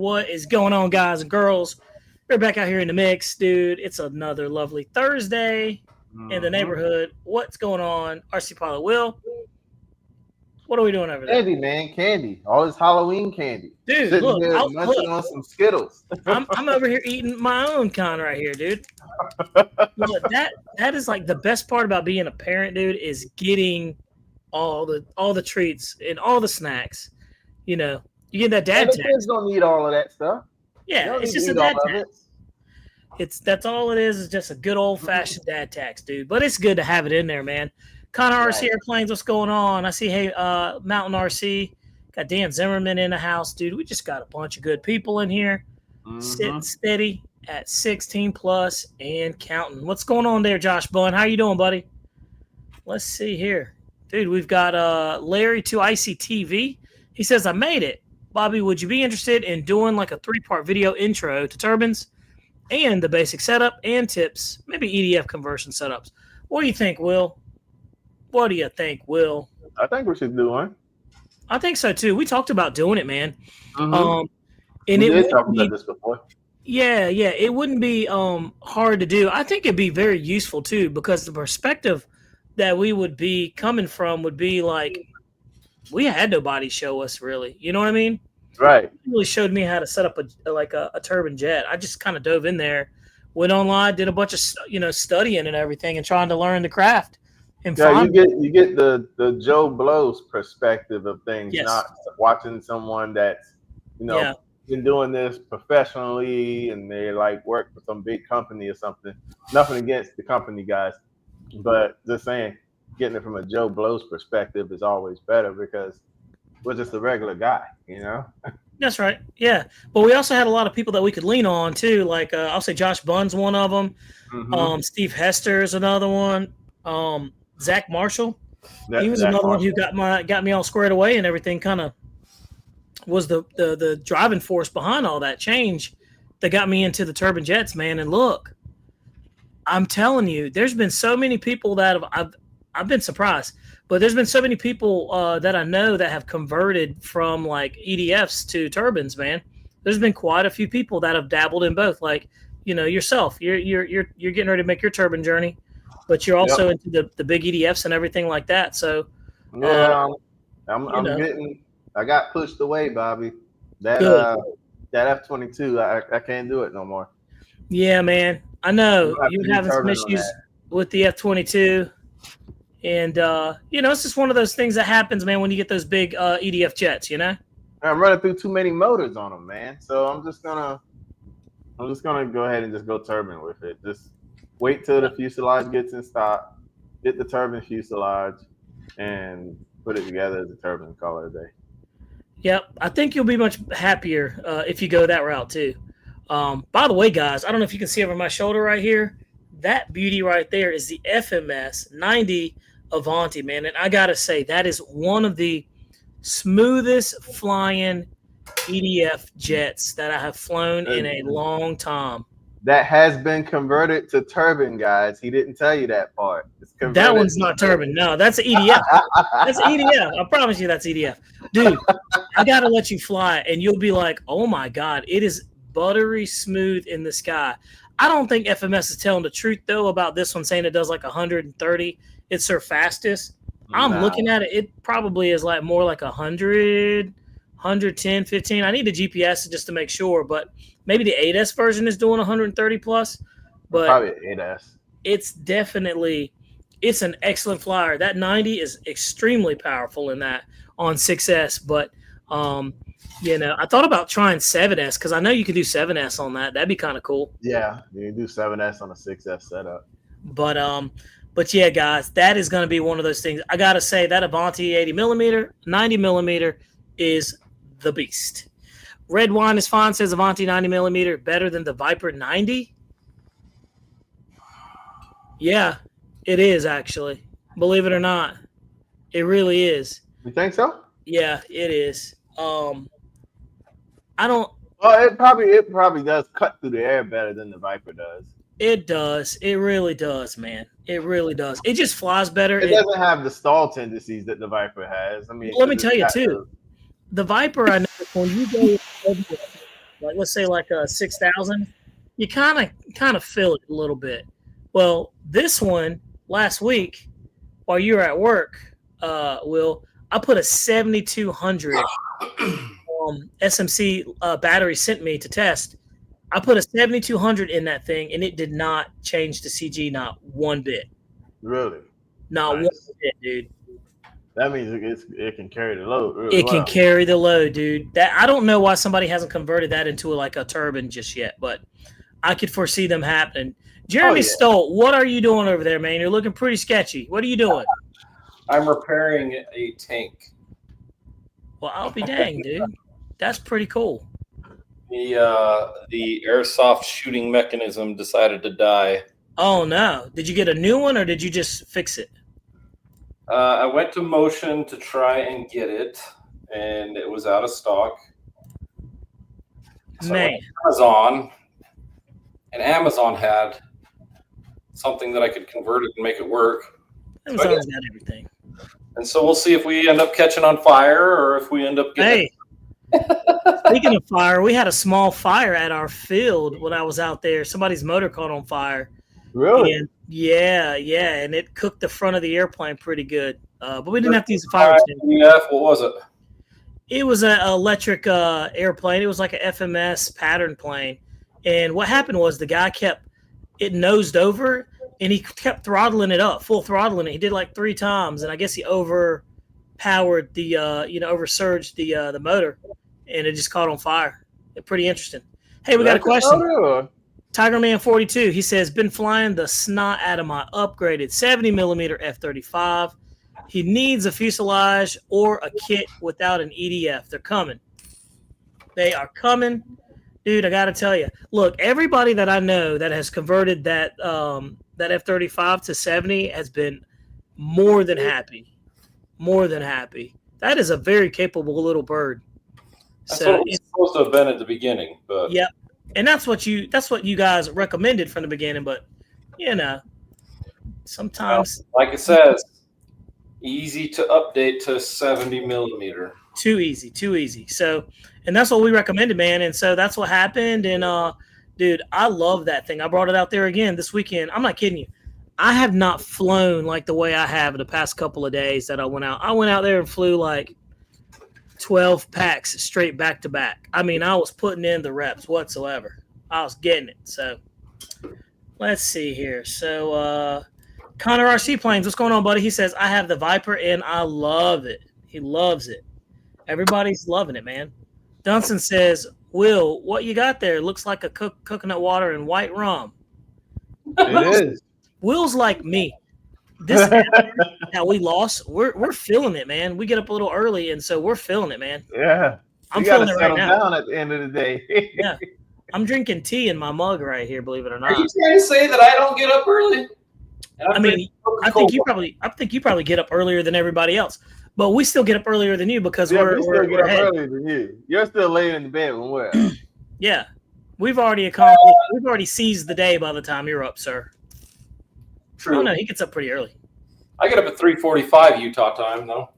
What is going on, guys and girls? We're back out here in the mix, dude. It's another lovely Thursday in the neighborhood. What's going on? RC Pilot Will. What are we doing over there? Candy, man, candy. All this Halloween candy. Dude, Sitting look, here munching on some Skittles. I'm over here eating my own kind right here, dude. Look, that is like the best part about being a parent, dude, is getting all the treats and all the snacks. You know, you get that dad the tax. kids don't need all of that stuff. Yeah, it's just a dad tax. That's all it is just a good old fashioned dad tax, dude. But it's good to have it in there, man. Connor RC Airplanes, what's going on? I see, Mountain RC, got Dan Zimmerman in the house, dude. We just got a bunch of good people in here, sitting steady at 16 plus and counting. What's going on there, Josh Bunn? How you doing, buddy? Let's see here, dude. We've got Larry to ICTV. He says, I made it. Bobby, would you be interested in doing like a 3-part video intro to turbines and the basic setup and tips, maybe EDF conversion setups? What do you think, Will? What do you think, Will? I think we should do one. I think so, too. We talked about doing it, man. And we did talk about this before. Yeah. It wouldn't be hard to do. I think it'd be very useful, too, because the perspective that we would be coming from would be like, we had nobody show us really. You know what I mean? Right. He really showed me how to set up a turbine jet. I just kind of dove in there, went online, did a bunch of studying and everything, and trying to learn the craft. And you get the Joe Blow's perspective of things, not watching someone that's been doing this professionally and they like work for some big company or something. Nothing against the company guys, but just saying. Getting it from a Joe Blow's perspective is always better because we're just a regular guy, you know? That's right. Yeah. But we also had a lot of people that we could lean on too. Like I'll say Josh Bunn's one of them. Steve Hester is another one. Zach Marshall. He was another one who got me all squared away and everything, kind of was the driving force behind all that change that got me into the turbine jets, man. And look, I'm telling you, there's been so many people that I've been surprised, but there's been so many people that I know that have converted from like EDFs to turbines, man. There's been quite a few people that have dabbled in both, like, yourself. You're getting ready to make your turbine journey, but you're also into the big EDFs and everything like that. So I got pushed away, Bobby. That F-22, I can't do it no more. Yeah, man. I know you're having some issues with the F-22. And, it's just one of those things that happens, man, when you get those big EDF jets, I'm running through too many motors on them, man. So I'm just gonna go ahead and just go turbine with it. Just wait till the fuselage gets in stock, get the turbine fuselage, and put it together as a turbine and call it a day. Yep. I think you'll be much happier if you go that route, too. By the way, guys, I don't know if you can see over my shoulder right here. That beauty right there is the FMS 90 Avanti, man. And I got to say, that is one of the smoothest flying EDF jets that I have flown in a long time. That has been converted to turbine, guys. He didn't tell you that part. That one's not turbine. No, that's EDF. That's EDF. I promise you that's EDF. Dude, I got to let you fly, and you'll be like, oh, my God, it is buttery smooth in the sky. I don't think FMS is telling the truth, though, about this one, saying it does like 130. It's their fastest. I'm looking at it. It probably is like more like 100, 110, 15. I need the GPS just to make sure, but maybe the 8S version is doing 130 plus. But probably 8S. It's an excellent flyer. That 90 is extremely powerful in that on 6S, but I thought about trying 7S because I know you can do 7S on that. That'd be kind of cool. Yeah, you can do 7S on a 6S setup. But yeah, guys, that is going to be one of those things. I got to say that Avanti 80 millimeter, 90 millimeter is the beast. Red Wine is fine, says Avanti 90 millimeter better than the Viper 90. Yeah, it is actually. Believe it or not, it really is. You think so? Yeah, it is. I don't. Well, it probably does cut through the air better than the Viper does. It does. It really does, man. It really does. It just flies better. It doesn't have the stall tendencies that the Viper has. I mean, let me tell you too. The Viper, I know when you go like let's say like 6,000, you kind of feel it a little bit. Well, this one last week while you were at work, Will, I put a 7,200 SMC battery sent me to test. I put a 7,200 in that thing, and it did not change the CG not one bit. Really? Not one bit, dude. That means it can carry the load. Really it can carry the load, dude. That I don't know why somebody hasn't converted that into like a turbine just yet, but I could foresee them happening. Jeremy Stolt, what are you doing over there, man? You're looking pretty sketchy. What are you doing? I'm repairing a tank. Well, I'll be dang, dude. That's pretty cool. The airsoft shooting mechanism decided to die. Oh no! Did you get a new one or did you just fix it? I went to Motion to try and get it, and it was out of stock. So Man, I went to Amazon, and Amazon had something that I could convert it and make it work. Amazon's got everything. And so we'll see if we end up catching on fire or if we end up getting. Hey, speaking of fire, we had a small fire at our field when I was out there. Somebody's motor caught on fire. Really? And yeah, and it cooked the front of the airplane pretty good. But we didn't have to use the fire extinguisher. What was it? It was an electric airplane. It was like an FMS pattern plane. And what happened was the guy it nosed over, and he kept throttling it up, full throttling it. He did like 3 times, and I guess he overpowered the, oversurged the motor, and it just caught on fire. Pretty interesting. Hey, we got a question. Tiger Man 42, he says, been flying the snot out of my upgraded 70mm F-35. He needs a fuselage or a kit without an EDF. They're coming. They are coming. Dude, I got to tell you. Look, everybody that I know that has converted that F-35 to 70 has been more than happy. More than happy. That is a very capable little bird. That's what it was supposed to have been at the beginning. But yep. And that's what you guys recommended from the beginning, but sometimes like it says, easy to update to 70mm. Too easy. So, and that's what we recommended, man. And so that's what happened. And dude, I love that thing. I brought it out there again this weekend. I'm not kidding you. I have not flown like the way I have the past couple of days that I went out. I went out there and flew like 12 packs straight back to back. I mean, I was putting in the reps whatsoever. I was getting it. So let's see here. So Connor RC Planes, what's going on, buddy? He says, I have the Viper and I love it. He loves it. Everybody's loving it, man. Dunson says, Will, what you got there looks like a coconut water and white rum. It is. Will's like me. This that we lost, we're feeling it, man. We get up a little early, and so we're feeling it, man. Yeah, I'm feeling it right now. Down at the end of the day. Yeah, I'm drinking tea in my mug right here. Believe it or not. Are you trying to say that I don't get up early? I mean, I think you probably get up earlier than everybody else, but we still get up earlier than you because we're get up earlier than you. You're still laying in the bed when we're out. Yeah, we've already seized the day by the time you're up, sir. True. Oh no, he gets up pretty early. I get up at 3:45 Utah time, though.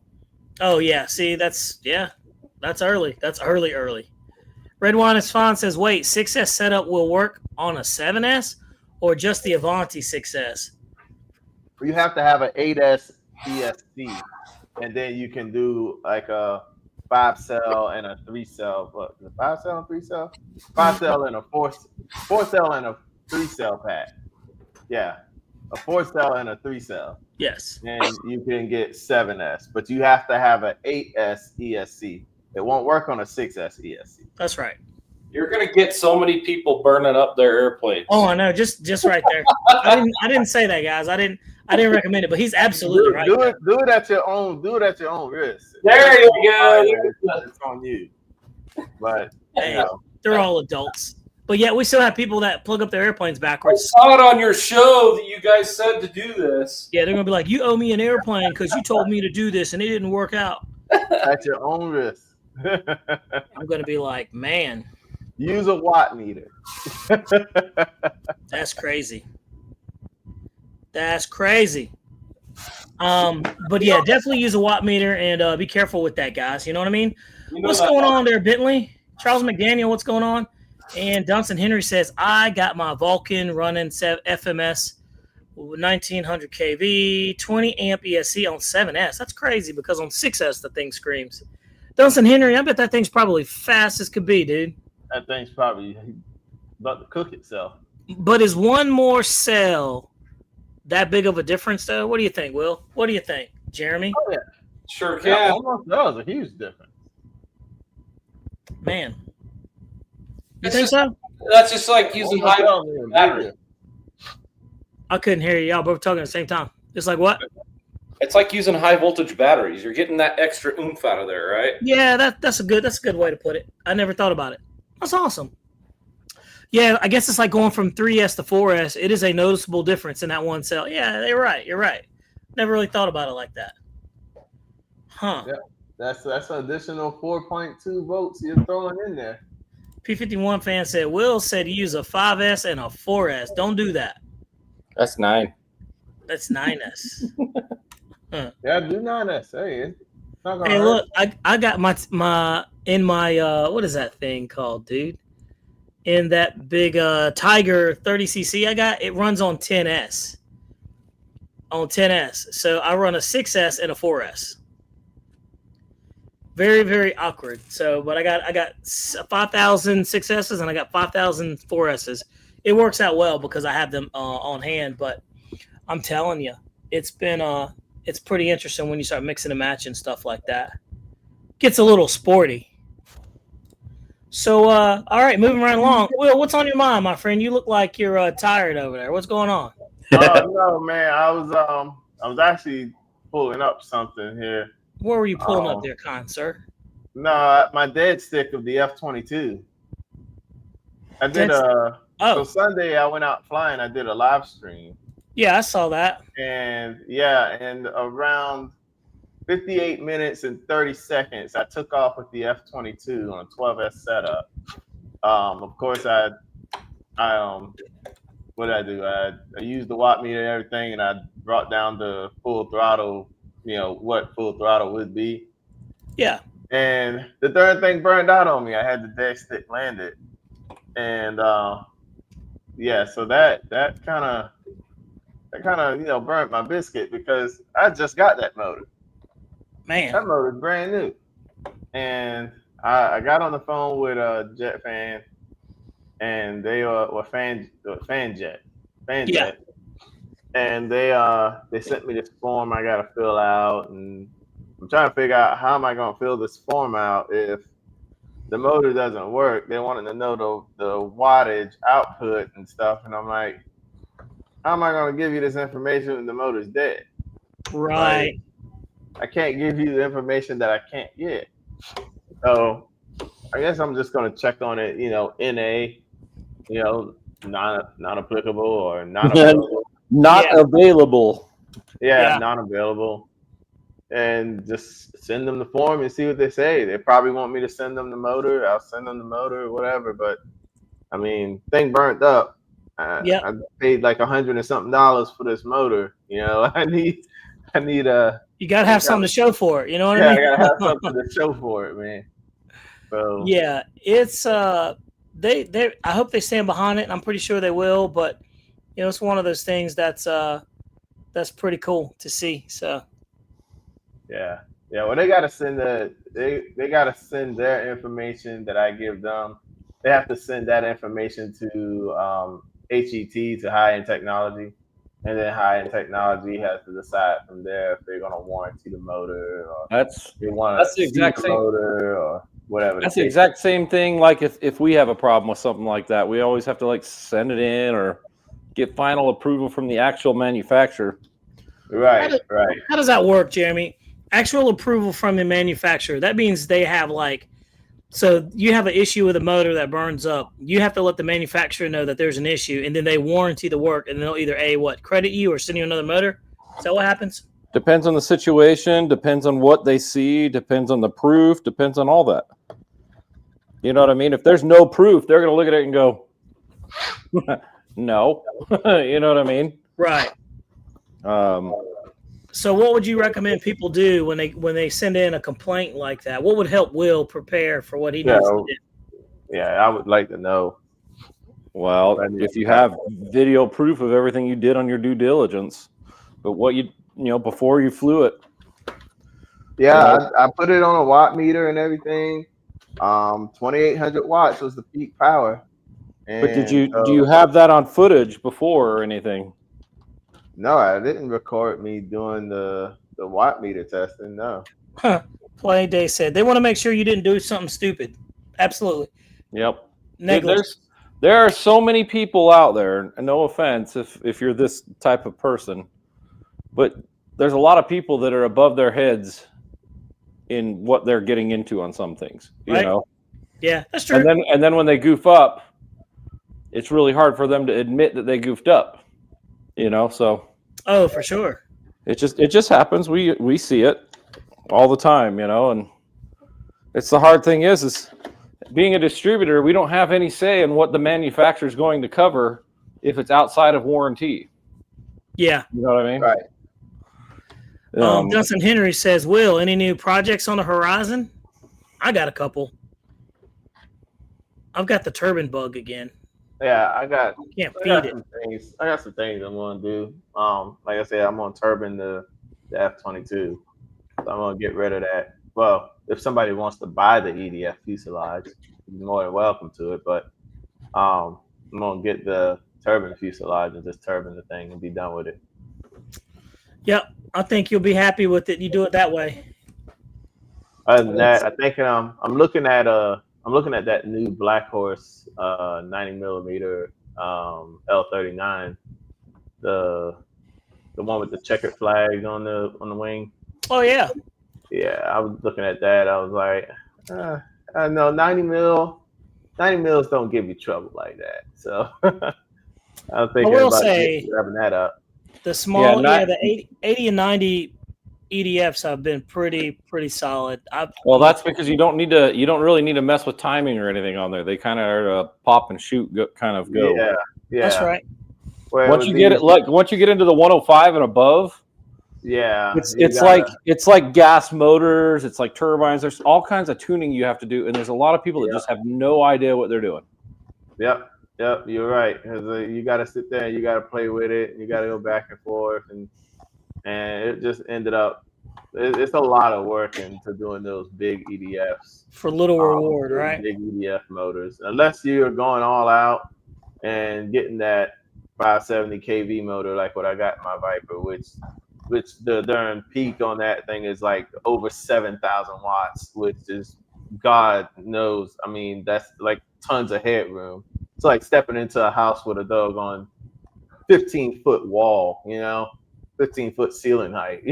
Oh yeah, see that's early. That's early. Red Wine is Fine says, wait, 6S setup will work on a 7S or just the Avanti 6S? You have to have an 8S ESC, and then you can do like a 5-cell and a 3-cell. What? 5-cell and 3-cell? 5-cell and a 4-cell and a 3-cell pack. Yeah. A 4-cell and a 3-cell. Yes. And you can get 7S, but you have to have an 8S ESC. It won't work on a 6S ESC. That's right. You're gonna get so many people burning up their airplanes. Oh, I know, just right there. I didn't say that, guys. I didn't recommend it, but he's absolutely right. Do it at your own. Do it at your own risk. There you go. It's on you. But hey, they're all adults. But yet we still have people that plug up their airplanes backwards. I saw it on your show that you guys said to do this. Yeah, they're going to be like, you owe me an airplane because you told me to do this and it didn't work out. At your own risk. I'm going to be like, man. Use a watt meter. That's crazy. But yeah, definitely use a watt meter and be careful with that, guys. You know what I mean? What's going on there, Bentley? Charles McDaniel, what's going on? And Dunstan Henry says, I got my Vulcan running FMS 1900 kV, 20 amp ESC on 7S. That's crazy because on 6S the thing screams. Dunstan Henry, I bet that thing's probably fast as could be, dude. That thing's probably about to cook itself. But is one more cell that big of a difference, though? What do you think, Will? What do you think, Jeremy? Oh, yeah. Sure can. Yeah, almost, that was a huge difference. Man. You think so? That's just like using high battery. I couldn't hear you. Y'all both talking at the same time. It's like what? It's like using high voltage batteries. You're getting that extra oomph out of there, right? Yeah, that's a good way to put it. I never thought about it. That's awesome. Yeah, I guess it's like going from 3S to 4S. It is a noticeable difference in that one cell. Yeah, you're right. Never really thought about it like that. Huh. Yeah, that's an additional 4.2 volts you're throwing in there. P51 fan said, Will said use a 5S and a 4S. Don't do that. That's 9. That's 9S. Huh. Yeah, do 9S. Hey, it's not gonna hey, hurt. look, I got my what is that thing called, dude? In that big Tiger 30cc I got, it runs on 10S. On 10S. So I run a 6S and a 4S. Very, very awkward. So, but I got 5,000 6S's and I got 5,000 4S's. It works out well because I have them on hand. But I'm telling you, it's pretty interesting when you start mixing and matching stuff like that. Gets a little sporty. So, all right, moving right along. Will, what's on your mind, my friend? You look like you're tired over there. What's going on? No, man. I was actually pulling up something here. Where were you pulling up there, kind sir? No, my dead stick of the F-22. I did so Sunday I went out flying. I did a live stream. Yeah, I saw that. And around 58 minutes and 30 seconds, I took off with the F-22 on a 12S setup. Of course, what did I do? I used the watt meter and everything, and I brought down the full throttle. What full throttle would be. Yeah. And the third thing burned out on me. I had the dead stick landed. And so that kind of burnt my biscuit because I just got that motor. Man. That motor is brand new. And I got on the phone with JetFan, and they were FanJet. Yeah. And they sent me this form I got to fill out, and I'm trying to figure out how am I going to fill this form out if the motor doesn't work. They wanted to know the wattage output and stuff, and I'm like, how am I going to give you this information when the motor's dead? Right. Like, I can't give you the information that I can't get. So I guess I'm just going to check on it, NA, not applicable or not available. Available. Yeah, not available. And just send them the form and see what they say. They probably want me to send them the motor. I'll send them the motor or whatever. But I mean, thing burnt up. I paid like $100 and something for this motor. I need you gotta have something to show for it. You know what I mean? I gotta have something to show for it, man. So yeah, it's they I hope they stand behind it, and I'm pretty sure they will. But it's one of those things that's pretty cool to see. So yeah. Well, they gotta send they gotta send their information that I give them. They have to send that information to HET, to High End Technology, and then High End Technology has to decide from there if they're gonna warranty the motor or that's the exact same motor or whatever. That's the exact same thing. Like if we have a problem with something like that, we always have to send it in or get final approval from the actual manufacturer. Right. How does that work, Jeremy? Actual approval from the manufacturer. That means they have so you have an issue with a motor that burns up. You have to let the manufacturer know that there's an issue, and then they warranty the work, and they'll either credit you or send you another motor. Is that what happens? Depends on the situation, depends on what they see, depends on the proof, depends on all that. You know what I mean? If there's no proof, they're going to look at it and go, no. You know what I mean? Right. So what would you recommend people do when they send in a complaint like that? What would help Will prepare for what he needs to do? Yeah, I would like to know. Well, if you have video proof of everything you did on your due diligence, but what you before you flew it. Yeah, I put it on a watt meter and everything. 2,800 watts was the peak power. But do you have that on footage before or anything? No, I didn't record me doing the watt meter testing. No. Play Day said they want to make sure you didn't do something stupid. Absolutely. Yep. Negligence. There are so many people out there, and no offense if you're this type of person, but there's a lot of people that are above their heads in what they're getting into on some things. You know? Yeah, that's true. And then when they goof up, it's really hard for them to admit that they goofed up. So. Oh, for sure. It just happens. We see it all the time, and it's the hard thing is being a distributor, we don't have any say in what the manufacturer is going to cover if it's outside of warranty. Yeah. You know what I mean? Right. Johnson Henry says, Will, any new projects on the horizon? I got a couple. I've got the turbine bug again. Yeah, I got some things. I got some things I'm gonna do. Like I said, I'm gonna turbine the F-22. So I'm gonna get rid of that. Well, if somebody wants to buy the EDF fuselage, you're more than welcome to it. But I'm gonna get the turbine fuselage and just turbine the thing and be done with it. Yep, I think you'll be happy with it. You do it that way. Other than that, I think I'm looking at that new Black Horse 90mm L39, the one with the checkered flag on the wing. Oh yeah. Yeah, I was looking at that. I was like, I know 90 mils don't give you trouble like that. So I was thinking about grabbing that up. The small, the 80 and 90 EDFs have been pretty solid. Well, that's because you don't really need to mess with timing or anything on there. They kind of are a pop and shoot kind of go. Yeah, that's right. Once you get into the 105 and above, yeah, it's like gas motors, it's like turbines. There's all kinds of tuning you have to do, and there's a lot of people that just have no idea what they're doing. Yep, you're right. You got to sit there, you got to play with it, you got to go back and forth, and it just ended up. It's a lot of work into doing those big EDFs for little reward, right? Big EDF motors, unless you're going all out and getting that 570 kV motor like what I got in my Viper, which the darn peak on that thing is like over 7,000 watts, which is God knows. I mean, that's like tons of headroom. It's like stepping into a house with a doggone 15-foot wall, 15-foot ceiling height.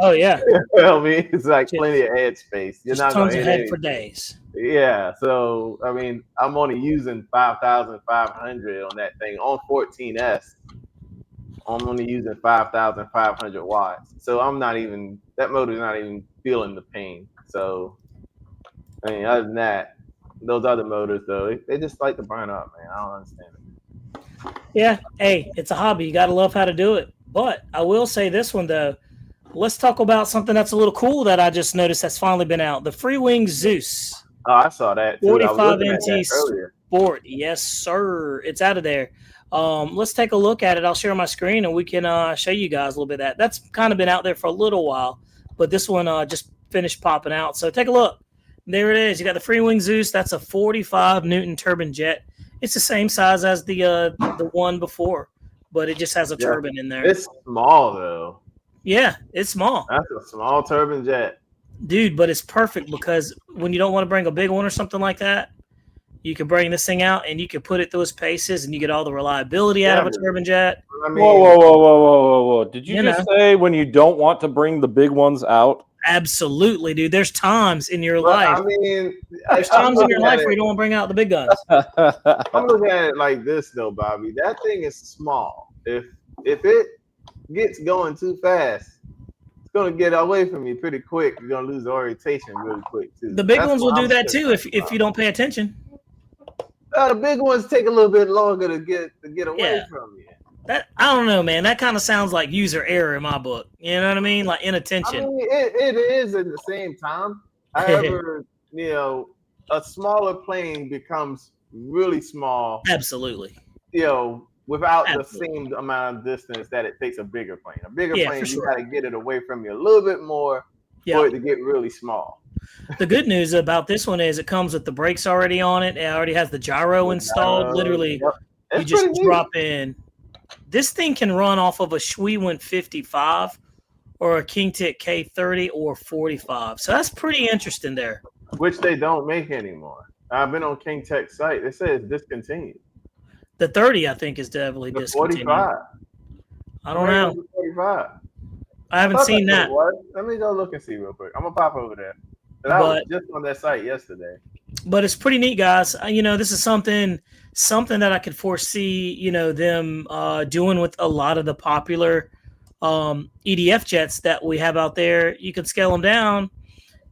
Oh yeah. I mean, it's like plenty of head space. You're not tons of head for days. Yeah. So I mean, I'm only using 5,500 on that thing on 14S. I'm only using 5,500 watts. So that motor's not even feeling the pain. So I mean, other than that, those other motors though, they just like to burn up, man. I don't understand it. Yeah. Hey, it's a hobby. You gotta love how to do it. But I will say this one, though. Let's talk about something that's a little cool that I just noticed that's finally been out. The Freewing Zeus. Oh, I saw that. 45 NT Sport. Yes, sir. It's out of there. Let's take a look at it. I'll share my screen, and we can show you guys a little bit of that. That's kind of been out there for a little while, but this one just finished popping out. So take a look. There it is. You got the Freewing Zeus. That's a 45 Newton turbine jet. It's the same size as the one before, but it just has a turbine in there. It's small, though. Yeah, it's small. That's a small turbine jet. Dude, but it's perfect because when you don't want to bring a big one or something like that, you can bring this thing out and you can put it through its paces and you get all the reliability out of a turbine jet. I mean, whoa. Did you just say when you don't want to bring the big ones out? Absolutely, dude. There's times in your life. I mean, there's times in your life where you don't want to bring out the big guns. I'm looking at it like this, though, Bobby. That thing is small. If it gets going too fast, it's gonna get away from you pretty quick. You're gonna lose orientation really quick too. The big ones will do that too if you don't pay attention. The big ones take a little bit longer to get away from you. That I don't know, man. That kind of sounds like user error in my book. You know what I mean? Like inattention. I mean, it is at the same time. However, a smaller plane becomes really small. Absolutely. Without the same amount of distance that it takes a bigger plane. A bigger plane, sure. you got to get it away from you a little bit more for it to get really small. The good news about this one is it comes with the brakes already on it. It already has the gyro installed. Literally, you just drop in. This thing can run off of a Schwinn 55 or a Kingtech K30 or 45. So that's pretty interesting there. Which they don't make anymore. I've been on Kingtech's site. They say it's discontinued. The 30, I think, is definitely discontinued. 45. I don't know. 45. I haven't seen that. Let me go look and see real quick. I'm going to pop over there. I was just on that site yesterday. But it's pretty neat, guys. This is something that I could foresee, them doing with a lot of the popular EDF jets that we have out there. You can scale them down,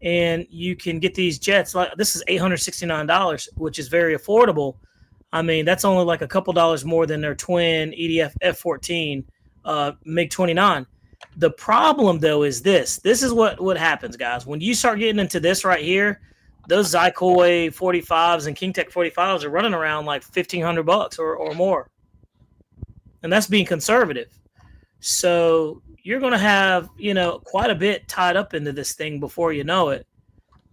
and you can get these jets. Like this is $869, which is very affordable. I mean, that's only like a couple dollars more than their twin EDF F-14 MiG-29. The problem, though, is this. This is what happens, guys. When you start getting into this right here, those Zykoi 45s and Kingtech 45s are running around like $1,500 or more. And that's being conservative. So you're going to have, quite a bit tied up into this thing before you know it.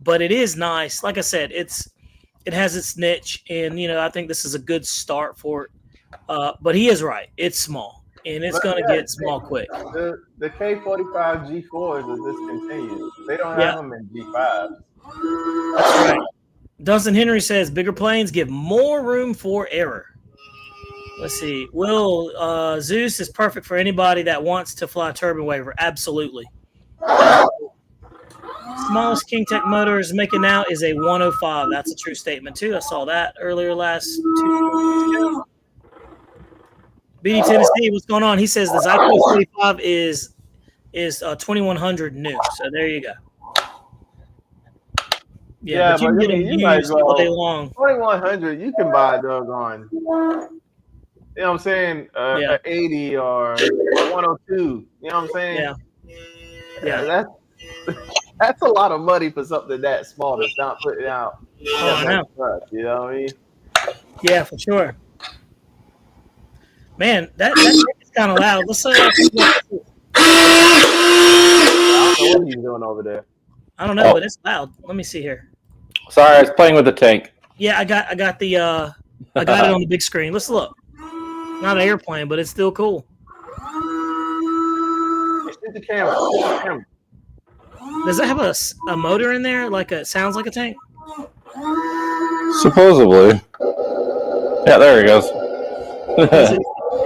But it is nice. Like I said, it has its niche, and I think this is a good start for it. But he is right; it's small, and it's going to get small quick. The K45 G4s are discontinued. They don't have them in G5s. That's right. Dunstan Henry says bigger planes give more room for error. Let's see. Zeus is perfect for anybody that wants to fly turbine waiver. Absolutely. Smallest Kingtech motor is making now is a 105. That's a true statement, too. I saw that earlier last 2 weeks ago. BD Tennessee, what's going on? He says the Zyko 45 is 2,100 new. So there you go. Yeah, but you can get them used all day long. 2,100, you can buy a doggone. You know what I'm saying? An 80 or a 102. You know what I'm saying? Yeah. That's a lot of money for something that small that's not putting out. I know. You know what I mean? Yeah, for sure. Man, that is kind of loud. Let's I don't know what he's doing over there. I don't know, but it's loud. Let me see here. Sorry, I was playing with the tank. Yeah, I got it on the big screen. Let's look. Not an airplane, but it's still cool. Shoot the camera. Does it have a motor in there? Sounds like a tank? Supposedly. Yeah, there he goes.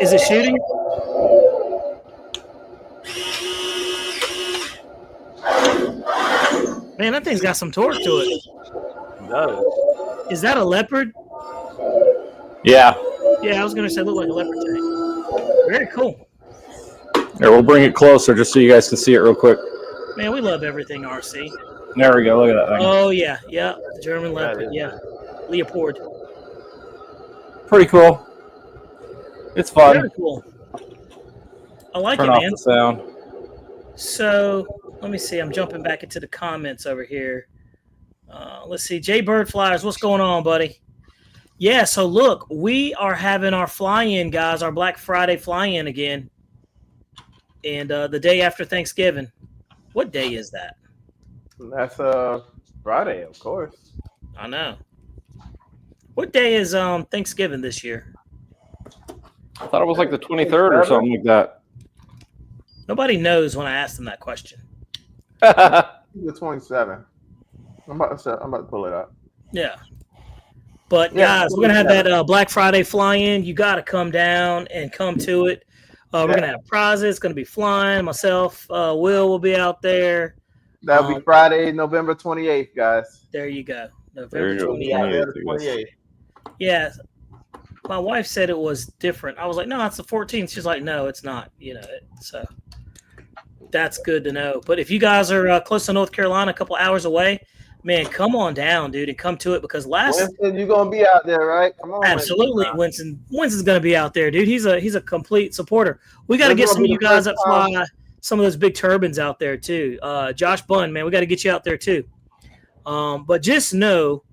Is it shooting? Man, that thing's got some torque to it. It does. Is that a Leopard? Yeah. Yeah, I was going to say it looked like a Leopard tank. Very cool. Here, we'll bring it closer just so you guys can see it real quick. Man, we love everything RC. There we go. Look at that thing. Oh, yeah. The German Leopard. Yeah. Leopard. Pretty cool. It's fun. Very cool. I like Turn it, off man. the sound. So, let me see. I'm jumping back into the comments over here. Let's see. Jay Bird Flyers, what's going on, buddy? Yeah, so look, we are having our fly-in, guys, our Black Friday fly-in again. And the day after Thanksgiving. What day is that? That's Friday, of course. I know. What day is Thanksgiving this year? I thought it was like the 23rd or something like that. Nobody knows when I asked them that question. The 27th. I'm about to pull it up. Yeah. But guys, we're gonna have that Black Friday fly-in. You got to come down and come to it. We're gonna have prizes. It's gonna be flying. Myself, Will be out there. That'll be Friday, November 28th, guys. There you go. November 28th. Yeah. My wife said it was different. I was like, no, it's the 14th. She's like, no, it's not. So that's good to know. But if you guys are close to North Carolina, a couple hours away, man, come on down, dude, and come to it because Winston, you're gonna be out there, right? Come on, absolutely, Winston. Winston's gonna be out there, dude. He's a complete supporter. We got to get some of you guys that fly some of those big turbines out there too. Josh Bunn, man, we got to get you out there too. But just know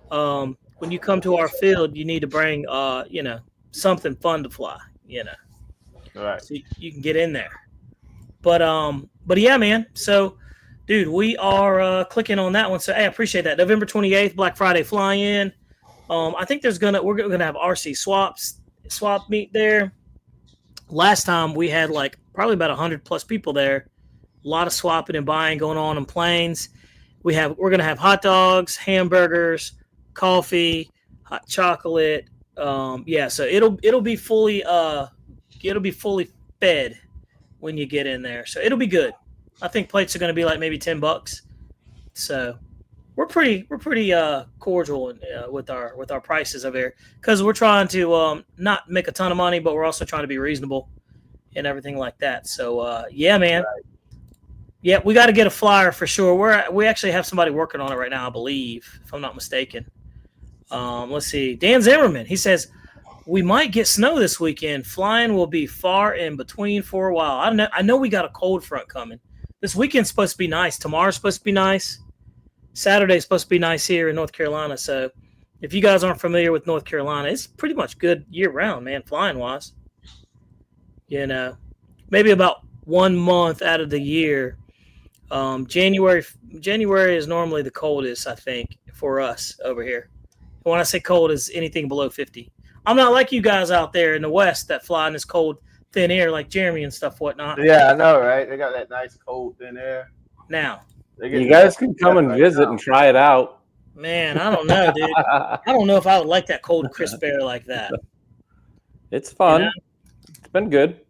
when you come to our field, you need to bring, something fun to fly, Right. so you can get in there. But yeah, man. So, dude, we are clicking on that one. So, hey, I appreciate that. November 28th, Black Friday fly-in. I think we're gonna have RC swap meet there. Last time we had like probably about 100+ people there. A lot of swapping and buying going on planes. We're gonna have hot dogs, hamburgers, coffee, hot chocolate. So it'll be fully fed when you get in there. So it'll be good. I think plates are gonna be like maybe $10. So we're pretty cordial with our prices over here because we're trying to not make a ton of money, but we're also trying to be reasonable and everything like that. So yeah, man. Right. Yeah, we got to get a flyer for sure. We actually have somebody working on it right now, I believe, if I'm not mistaken. Let's see. Dan Zimmerman, he says, we might get snow this weekend. Flying will be far in between for a while. I know we got a cold front coming. This weekend's supposed to be nice. Tomorrow's supposed to be nice. Saturday's supposed to be nice here in North Carolina. So if you guys aren't familiar with North Carolina, it's pretty much good year-round, man, flying-wise. Maybe about 1 month out of the year. January is normally the coldest, I think, for us over here. And when I say cold, is anything below 50. I'm not like you guys out there in the West that fly in this cold, thin air like Jeremy and stuff, whatnot. Yeah, I know, right? They got that nice cold, thin air. Now, you guys can come and visit and try it out. Man, I don't know, dude. I don't know if I would like that cold, crisp air like that. It's fun. It's been good.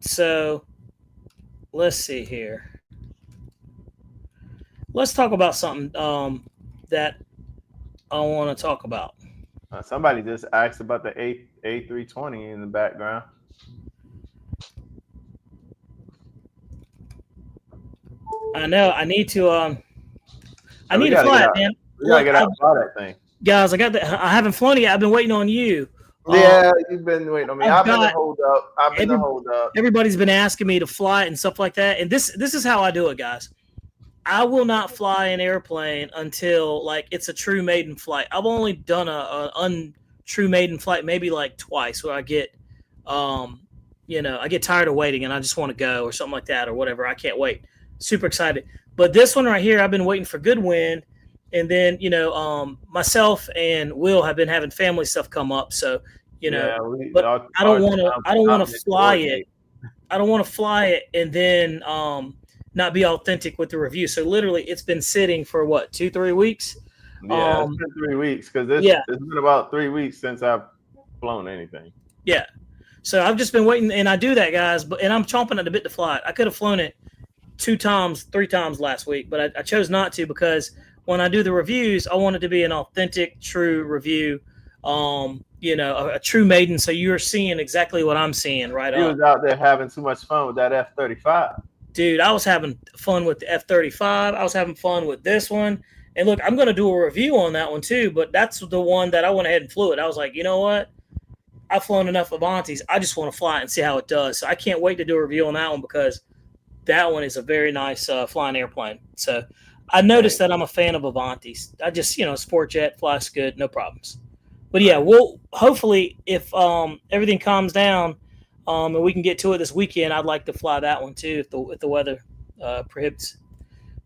So, let's see here. Let's talk about something that I want to talk about. Somebody just asked about the A320 in the background. I know. I need to. I need to fly it, man. We gotta get out and fly that thing, guys. I haven't flown it yet. I've been waiting on you. Yeah, you've been waiting on me. I've been the hold up. Everybody's been asking me to fly it and stuff like that. And this is how I do it, guys. I will not fly an airplane until like it's a true maiden flight. I've only done a untrue maiden flight maybe like twice where I get, I get tired of waiting and I just want to go or something like that or whatever. I can't wait. Super excited. But this one right here, I've been waiting for good wind. And then, myself and Will have been having family stuff come up. So, but I don't want to fly it. I don't want to fly it and then not be authentic with the review. So literally it's been sitting for what, 2-3 weeks? Yeah, it's been 3 weeks because it's been about 3 weeks since I've flown anything. Yeah. So I've just been waiting and I do that, guys, and I'm chomping at the bit to fly it. I could have flown it 3 times last week, but I chose not to because when I do the reviews, I want it to be an authentic, true review, a true maiden. So you're seeing exactly what I'm seeing right up. You was out there having too much fun with that F-35. Dude, I was having fun with the F-35. I was having fun with this one. And look, I'm going to do a review on that one too, but that's the one that I went ahead and flew it. I was like, you know what? I've flown enough Avantis. I just want to fly it and see how it does. So I can't wait to do a review on that one because that one is a very nice flying airplane. So I noticed that I'm a fan of Avantis. I just, sport jet, flies good, no problems. But yeah, we'll hopefully if everything calms down and we can get to it this weekend, I'd like to fly that one too if the weather prohibits.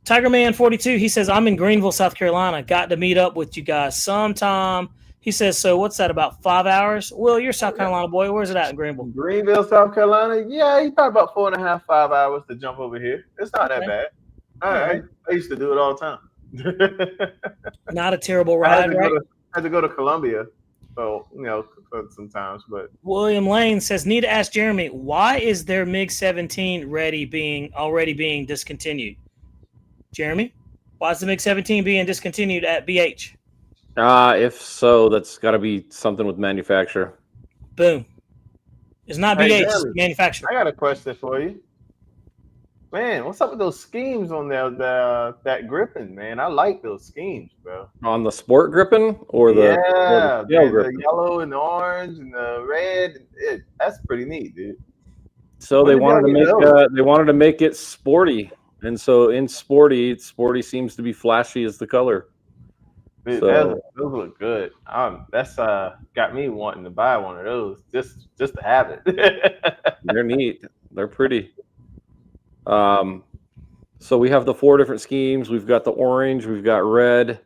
Tigerman 42, he says, I'm in Greenville, South Carolina. Got to meet up with you guys sometime. He says, so what's that, about 5 hours? Will, you're South Carolina boy. Where's it at in Greenville? Greenville, South Carolina? Yeah, you probably about 4.5, 5 hours to jump over here. It's not that bad. All right. I used to do it all the time. Not a terrible ride, right? I had to go to Columbia, so, sometimes. But William Lane says, need to ask Jeremy, why is their MiG-17 already being discontinued? Jeremy, why is the MiG-17 being discontinued at BH? If so, that's got to be something with manufacturer. Boom. It's not BH, it's manufacturer. I got a question for you. Man, what's up with those schemes on there? That Griffin, man. I like those schemes, bro. On the sport Griffin or the the yellow and the orange and the red. That's pretty neat, dude. So they wanted to make it sporty, and so in sporty seems to be flashy as the color. Dude, So those look good. That's got me wanting to buy one of those just to have it. they're neat. They're pretty. So we have the 4 different schemes. We've got the orange, we've got red,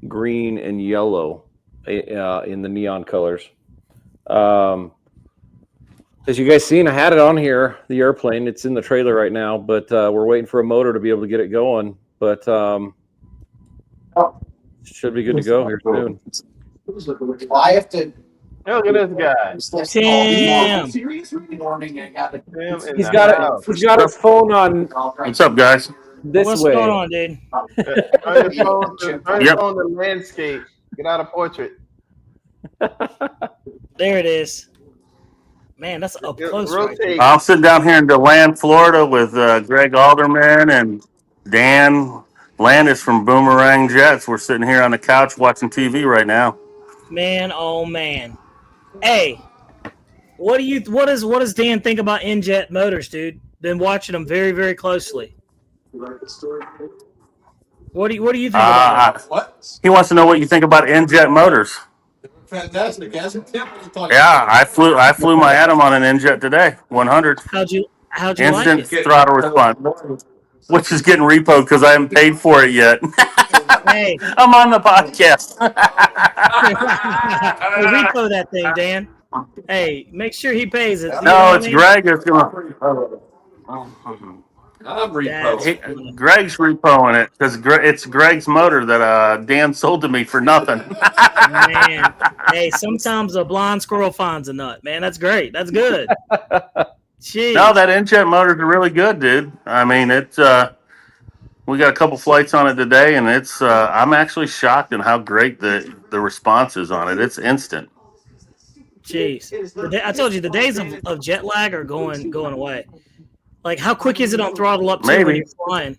green, and yellow in the neon colors. As you guys seen, I had it on here, the airplane. It's in the trailer right now, but we're waiting for a motor to be able to get it going. But should be good to go here soon. I have to. Look at this guy. Damn. He's got his phone on What's up, guys? this What's way. going on, dude? Turn your phone to landscape. Get out of portrait. There it is. Man, that's up close. Right there. Rotate. I'm sitting down here in DeLand, Florida with Greg Alderman and Dan Landis from Boomerang Jets. We're sitting here on the couch watching TV right now. Man, oh man. Hey, what does Dan think about Injet Motors, dude? Been watching them very, very closely. What do you think about it? What? He wants to know what you think about Injet Motors. Fantastic, hasn't it? Yeah, I flew my Atom on an Injet today, 100. How'd you Instant like it? throttle response, which is getting repoed because I haven't paid for it yet. Hey, I'm on the podcast. hey, repo that thing, Dan. Hey, make sure he pays it. You know No, what it's I mean? Greg. It's gonna. I'm repost. Greg's repoing it because it's Greg's motor that Dan sold to me for nothing. Man, hey, sometimes a blind squirrel finds a nut. Man, that's great. That's good. Jeez. No, that Injet motor is really good, dude. I mean, it's we got a couple flights on it today, and it's I'm actually shocked at how great the response is on it. It's instant. Jeez, I told you the days of jet lag are going away. Like, how quick is it on throttle up to when Maybe. you're flying?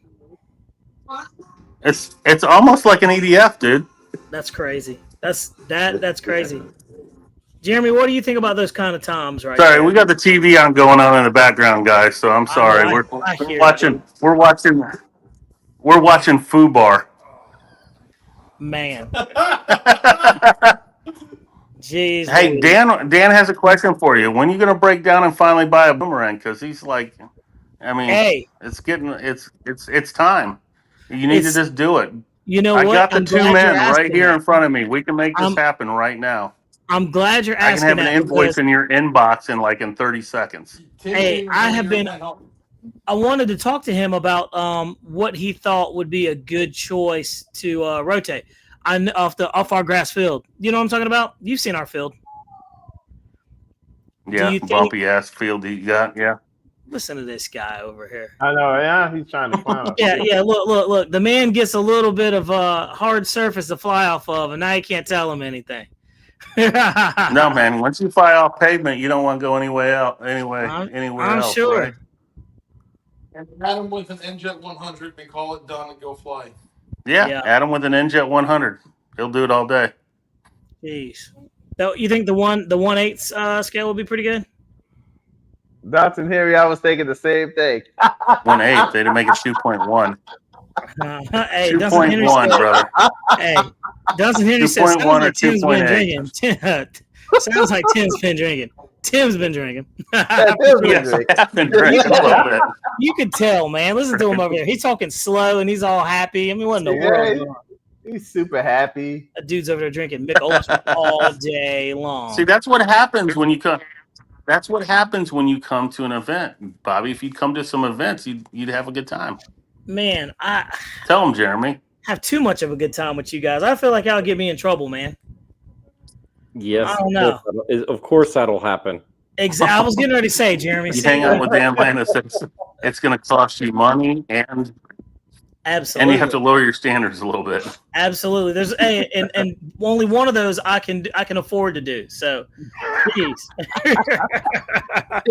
It's almost like an EDF, dude. That's crazy. That's crazy. Jeremy, what do you think about those kind of times right Sorry, there? we got the TV on going on in the background, guys. So I'm sorry. I We're hear it. watching. We're watching FUBAR. Man. Jeez. Hey, Louise. Dan has a question for you. When are you going to break down and finally buy a Boomerang? Because he's like, I mean, Hey, it's time. You need to It's- just do it. you know I what? got the I'm two glad you're men right asking here that. in front of me. We can make this I'm- happen right now. I'm glad you're I can asking have an that invoice because, in your inbox in 30 seconds. hey, I wanted to talk to him about what he thought would be a good choice to rotate off our grass field. You know what I'm talking about? You've seen our field. Yeah, you think- bumpy ass field you got. Yeah. Listen to this guy over here. I know, yeah. He's trying to find. Yeah. Look. The man gets a little bit of hard surface to fly off of, and now you can't tell him anything. No, man. Once you fly off pavement, you don't want to go anywhere else. Anywhere I'm else. sure. Right? And Adam with an Injet 100, we call it done and go fly. Yeah, Adam with an Injet 100. He'll do it all day. Jeez. So you think the 1/8 scale would be pretty good? Dotson Henry, I was thinking the same thing. 1/8. They'd make it 2.1. Hey, Dustin Henry 2.1, said, brother. hey, Dustin Henry said, 2.1 sounds or like Tim's been 2.8. drinking. Sounds like Tim's been drinking. Tim's been drinking. Yes, I have been drinking a little bit. You could tell, man. Listen to him over there. He's talking slow and he's all happy. I mean, what in the world? He's super happy. That dude's over there drinking Mick Ultra all day long. See, that's what happens when you come. That's what happens when you come to an event, Bobby. If you come to some events, you'd have a good time. Man, I Tell him, Jeremy. have too much of a good time with you guys. I feel like y'all get me in trouble, man. Yes, I don't know. Of course that'll happen. I was getting ready to say, Jeremy. You hang out with Dan Landis, it's going to cost you money and Absolutely. you have to lower your standards a little bit. Absolutely. There's and only one of those I can afford to do. So, please.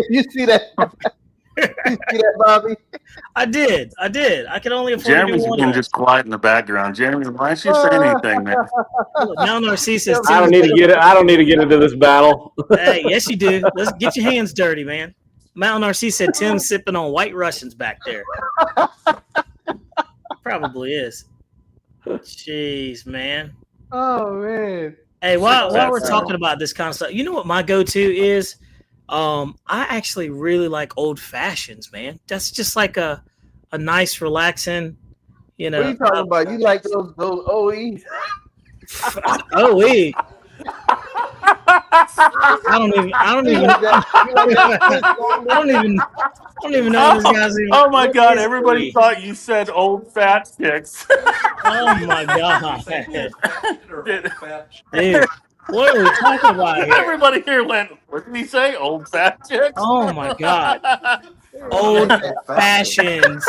You see that? You see that, Bobby? I did. I can only afford Jeremy's to do one. been just quiet in the background. Jeremy, why don't you say anything, man? Now Narcissus. I don't need to get it. I don't need to get into this battle. Hey, yes, you do. Let's get your hands dirty, man. Mountain RC said Tim's sipping on White Russians back there. Probably is. Jeez, man. Oh man. Hey, while we're That's talking about this kind of stuff, you know what my go-to is? I actually really like old fashions, man. That's just like a nice, relaxing, you know. What are you talking about? You like those OEs? OE. I don't even I don't even know this guy's even. Oh my God! is Everybody OE? thought you said old fat chicks. Oh my God, dude! What are we talking about here? Everybody here went. What did he say? Old fat chicks. Oh my God! Old fashions.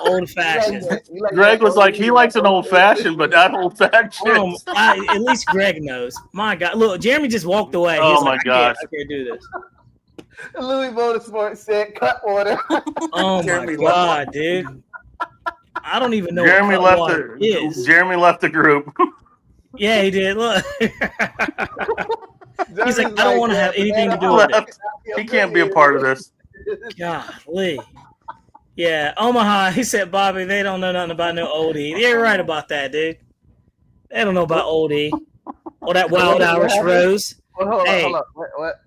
Old fashions. Greg was like, he likes an old fashioned, but not old fat chicks. At least Greg knows. My God, look, Jeremy just walked away. He Oh was my like, gosh. I can't do this. Louis Motorsport said cut water. Oh Jeremy my God, dude! I don't even know Jeremy what left water is. Jeremy left the group. Yeah, he did. Look, he's like, I don't want to have anything to do with it. He can't be a part of this. Golly. Yeah, Omaha. He said, Bobby, they don't know nothing about no old E. You're right about that, dude. They don't know about old E. Or that Wild Irish Rose. Hold Hey. on. What?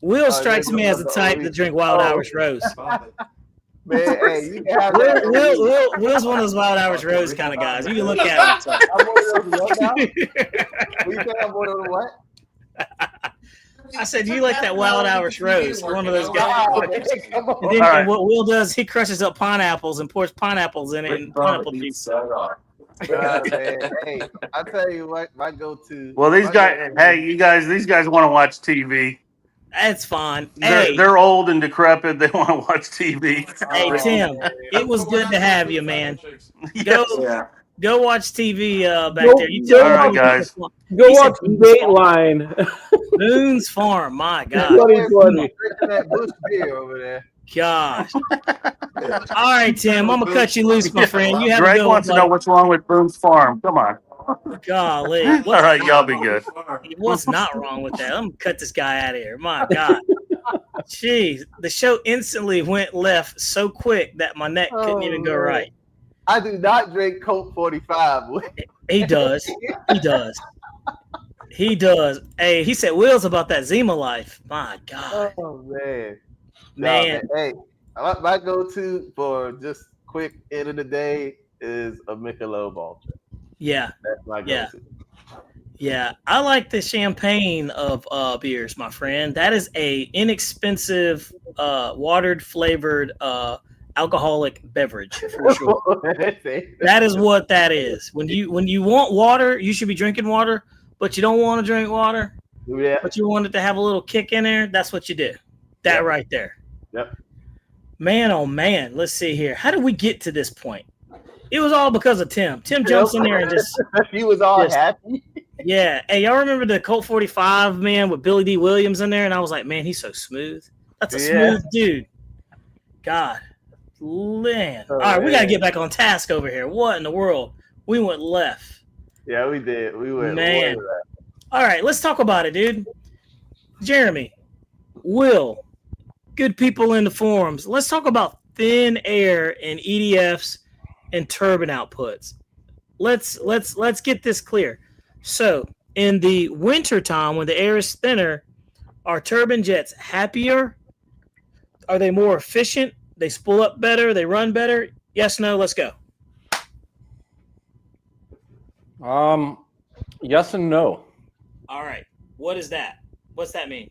Will strikes me as the type to drink Wild Irish Rose. Man, hey, you can have that. Will's one of those Wild Irish Rose kind of guys. You can look at him. I'm one of those what now? What you say? I'm one of the what? I said, you like that Wild Irish Rose? One of those guys. Wow, man, come on. And then All right. what Will does, he crushes up pineapples and pours pineapples in it and pineapple juice. God, man. Hey, I tell you what, my go-to. Well, these guys, hey, you guys, these guys want to watch TV. That's fine. Hey, They're old and decrepit. They want to watch TV. hey, Tim, it was good to have you, man. Go watch TV back there. You tell All right, me- guys. Go He said watch Dateline. Boone's Farm. My God. 2020. Drinking that Bush beer over there. Gosh. All right, Tim, I'm gonna cut you loose, my friend. You have a Greg good wants to one, know buddy. what's wrong with Boone's Farm. Come on. Golly. All right, y'all be good. What's not wrong with that? I'm gonna cut this guy out of here. My God. Jeez, the show instantly went left so quick that my neck couldn't even go right. I do not drink Coke 45. He does. He does. He does. Hey, he said Will's about that Zima life. My God. Oh man. Man. Nah, hey, my go-to for just quick end of the day is a Michelob Ultra. Yeah. That's my Yeah. go-to. Yeah. I like the champagne of beers, my friend. That is a inexpensive, watered flavored alcoholic beverage for sure. That is what that is. When you want water, you should be drinking water, but you don't want to drink water, Yeah. but you want it to have a little kick in there. That's what you do. That Yep. right there. Yep. Man, oh man. Let's see here. How did we get to this point? It was all because of Tim. Tim jumps in there and just He was all Just- happy. yeah. Hey, y'all remember the Colt 45 man with Billy D. Williams in there? And I was like, man, he's so smooth. That's a Yeah. smooth dude. God, man. Oh, All right, we got to man. get back on task over here. What in the world? We went left. Yeah, we did. We went. Man. way All right, let's talk about it, dude. Jeremy, Will, good people in the forums. Let's talk about thin air and EDFs and turbine outputs. Let's get this clear. So, in the winter time when the air is thinner, are turbine jets happier? Are they more efficient? They spool up better, they run better? Yes, no, let's go. Yes and no. All right. What is that? What's that mean?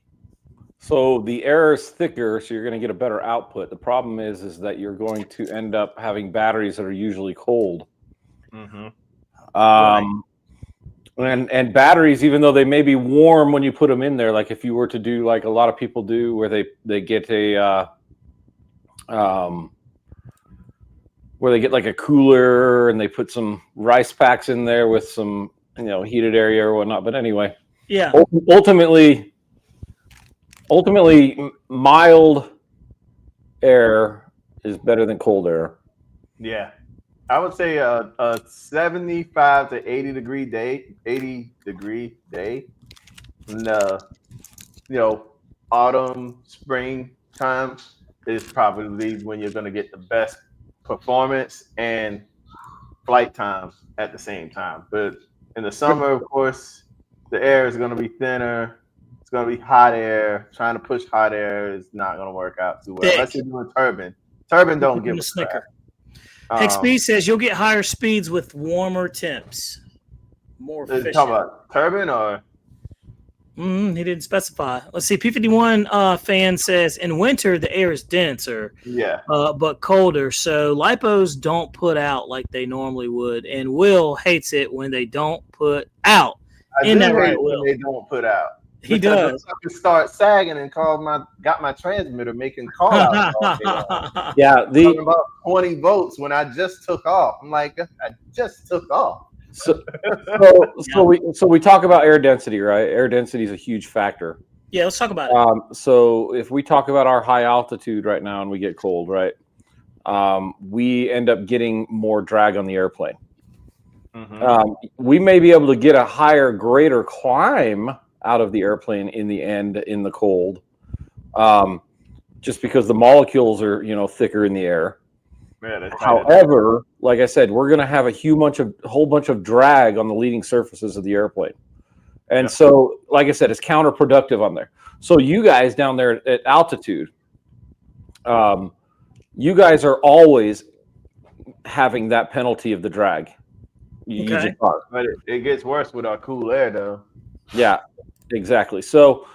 So the air is thicker, so you're going to get a better output. The problem is that you're going to end up having batteries that are usually cold. Mhm. And batteries, even though they may be warm when you put them in there, like if you were to do like a lot of people do, where they get a where they get like a cooler and they put some rice packs in there with some heated area or whatnot. But anyway, Yeah. ultimately, mild air is better than cold air. Yeah. I would say a 75 to 80 degree day in the autumn, spring time is probably when you're going to get the best performance and flight time at the same time. But In the summer, of course, the air is going to be thinner. It's going to be hot air. Trying to push hot air is not going to work out too well. Unless you're doing turbine. Turbine don't give a snicker. Hex Speed says you'll get higher speeds with warmer temps. More efficient. Is talking about turbine or? He didn't specify. Let's see. P51 fan says in winter the air is denser, but colder. So lipos don't put out like they normally would, and Will hates it when they don't put out. When they don't put out. He does. Start sagging and got my transmitter making call outs. Yeah, talking about 20 volts when I just took off. I'm like, I just took off. So we talk about air density, right? Air density is a huge factor. Yeah, let's talk about it. So if we talk about our high altitude right now and we get cold, right? We end up getting more drag on the airplane. Mm-hmm. We may be able to get a higher, greater climb out of the airplane in the end in the cold, just because the molecules are thicker in the air. Man, however, like I said, we're going to have a whole bunch of drag on the leading surfaces of the airplane. And so, like I said, it's counterproductive on there. So you guys down there at altitude, you guys are always having that penalty of the drag. But it gets worse with our cool air, though. Yeah, exactly. So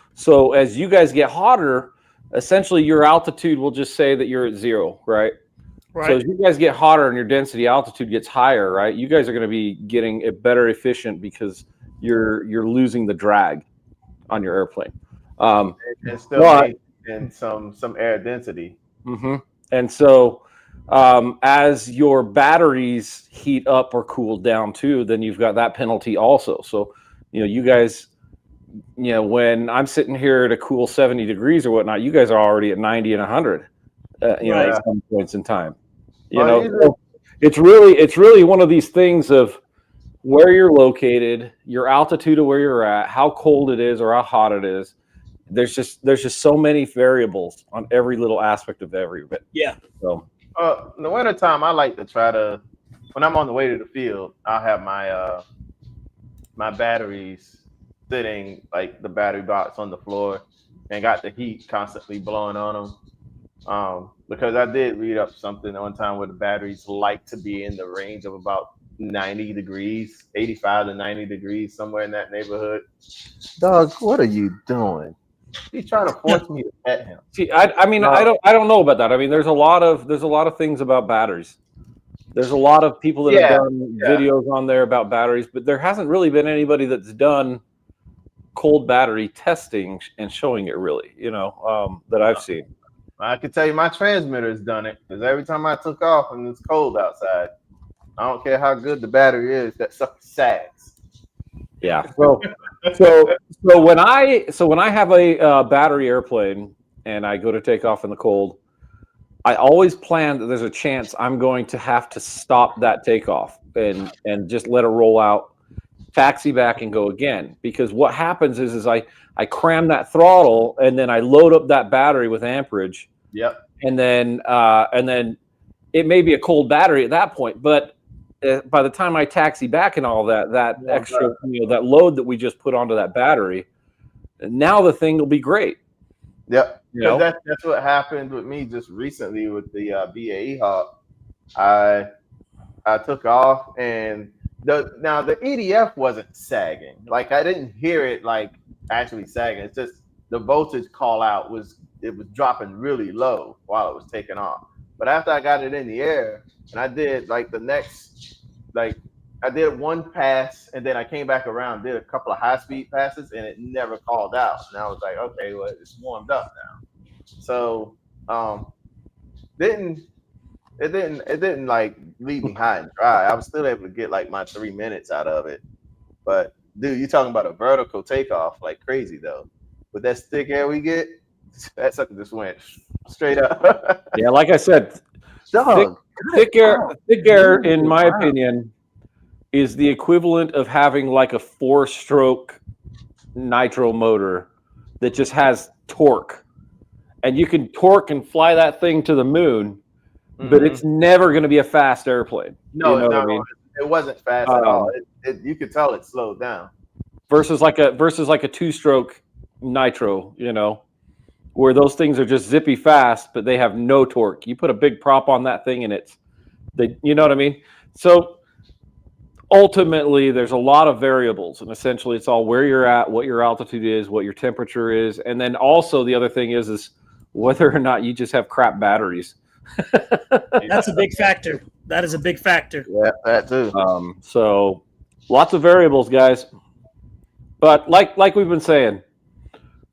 as you guys get hotter, essentially your altitude will just say that you're at 0, right? Right. So as you guys get hotter and your density altitude gets higher, right? You guys are going to be getting it better efficient because you're losing the drag on your airplane. And still in some air density. Mm-hmm. And so as your batteries heat up or cool down too, then you've got that penalty also. So you guys, when I'm sitting here at a cool 70 degrees or whatnot, you guys are already at 90 and 100. At some points in time. So it's really one of these things of where you're located, your altitude of where you're at, how cold it is or how hot it is. There's just so many variables on every little aspect of every bit. Yeah. So in the wintertime, I like to try to, when I'm on the way to the field, I'll have my my batteries sitting, like the battery box on the floor, and got the heat constantly blowing on them. Because I did read up something one time where the batteries like to be in the range of about 90 degrees, 85 to 90 degrees, somewhere in that neighborhood. Doug, what are you doing? He's trying to force me to pet him. See, I don't know about that. I mean, there's a lot of things about batteries. There's a lot of people that have done videos on there about batteries, but there hasn't really been anybody that's done cold battery testing and showing it really, that I've seen. I can tell you my transmitter has done it, because every time I took off and it's cold outside, I don't care how good the battery is, that sucker sags. Yeah. So when I have a battery airplane and I go to take off in the cold, I always plan that there's a chance I'm going to have to stop that takeoff and just let it roll out, taxi back and go again. Because what happens is I cram that throttle and then I load up that battery with amperage. Yep. And then it may be a cold battery at that point, but by the time I taxi back and all that extra, that load that we just put onto that battery, now the thing will be great. Yep. That's what happened with me just recently with the BAE Hawk. I took off and the EDF wasn't sagging. Like I didn't hear it like actually sagging. It's just the voltage call out was dropping really low while it was taking off. But after I got it in the air and I did I did one pass and then I came back around, did a couple of high speed passes and it never called out. And I was like, okay, well it's warmed up now. So it didn't like leave me high and dry. I was still able to get like my 3 minutes out of it. But dude, you're talking about a vertical takeoff like crazy though. With that thick air we get, that sucker just went straight up. Yeah, like I said, thick air, in my opinion, is the equivalent of having like a 4-stroke nitro motor that just has torque. And you can torque and fly that thing to the moon, but it's never going to be a fast airplane. No, you know what I mean? It wasn't fast at all. You could tell it slowed down. Versus like a two-stroke nitro, you know, where those things are just zippy fast, but they have no torque. You put a big prop on that thing, and you know what I mean? So ultimately, there's a lot of variables, and essentially, it's all where you're at, what your altitude is, what your temperature is, and then also the other thing is whether or not you just have crap batteries. That's a big factor. That is a big factor. Yeah, that too. So lots of variables, guys. But like we've been saying,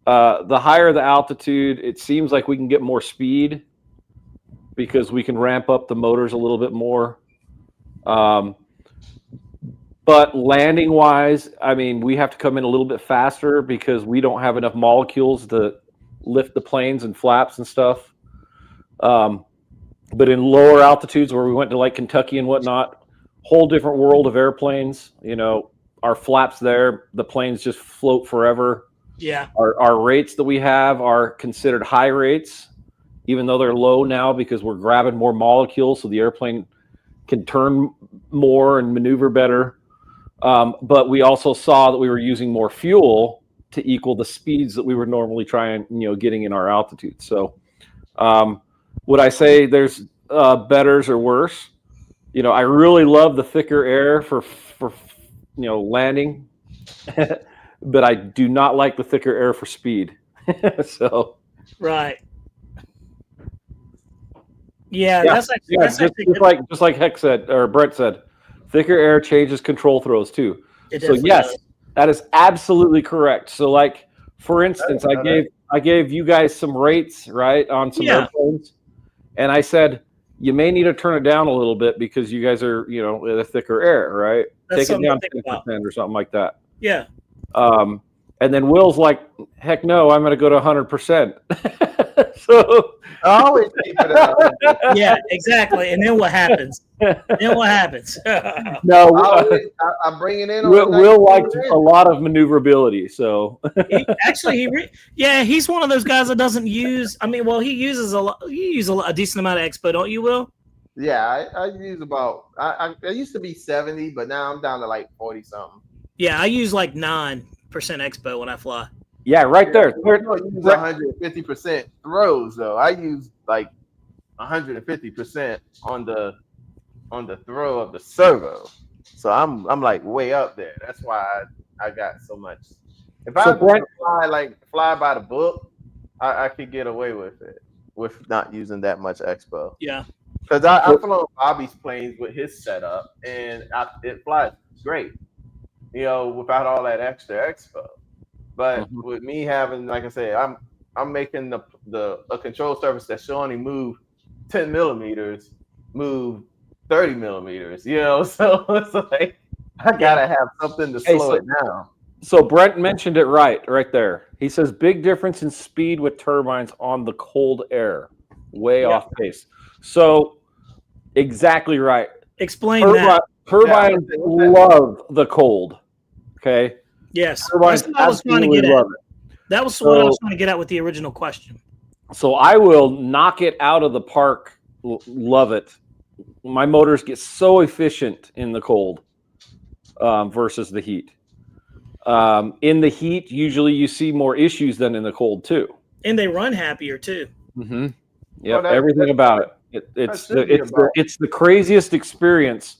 the higher the altitude, it seems like we can get more speed because we can ramp up the motors a little bit more. But landing wise, I mean, we have to come in a little bit faster because we don't have enough molecules to lift the planes and flaps and stuff. But in lower altitudes where we went to like Kentucky and whatnot, whole different world of airplanes, you know, our flaps there, the planes just float forever. Yeah. Our rates that we have are considered high rates, even though they're low now because we're grabbing more molecules so the airplane can turn more and maneuver better. But we also saw that we were using more fuel to equal the speeds that we were normally trying, you know, getting in our altitude. So would I say there's betters or worse? You know, I really love the thicker air for you know, landing, but I do not like the thicker air for speed. So right. Yeah, yeah, that's actually just like Heck said or Brett said, thicker air changes control throws too. So yes, does. that is absolutely correct. So like for instance, I gave you guys some rates, right, on some airplanes, and I said you may need to turn it down a little bit because you guys are, you know, at a thicker air, right? That's Take it down 10% or something like that. Yeah. And then Will's like, heck no, I'm going to go to 100%. So I always keep it up. Yeah, exactly. And then what happens? No, I'm bringing in. Will likes a lot of maneuverability. So he's one of those guys that doesn't use. I mean, well, he uses a lot. You use a decent amount of expo, don't you, Will? Yeah, I use about. I used to be 70, but now I'm down to like 40 something. Yeah, I use like 9% expo when I fly. Yeah, right there. I use 150% throws though. I use like 150% on the throw of the servo. So I'm like way up there. That's why I got so much. If I fly by the book, I could get away with it with not using that much expo. Yeah. Because I've flown Bobby's planes with his setup and it flies great, you know, without all that extra expo. But with me having, like I said, I'm making a control surface that should only move 10 millimeters, move 30 millimeters, you know, so it's like I gotta have something to slow it down. So Brent mentioned it right there. He says big difference in speed with turbines on the cold air, way off pace. So exactly right. Explain that. Turbines love the cold. Okay. Yes. Turbines that's what I was trying to get at. That was what I was trying to get at with the original question. So I will knock it out of the park. Love it. My motors get so efficient in the cold versus the heat. In the heat, usually you see more issues than in the cold too. And they run happier too. Mm-hmm. Yeah, everything about it. It's the craziest experience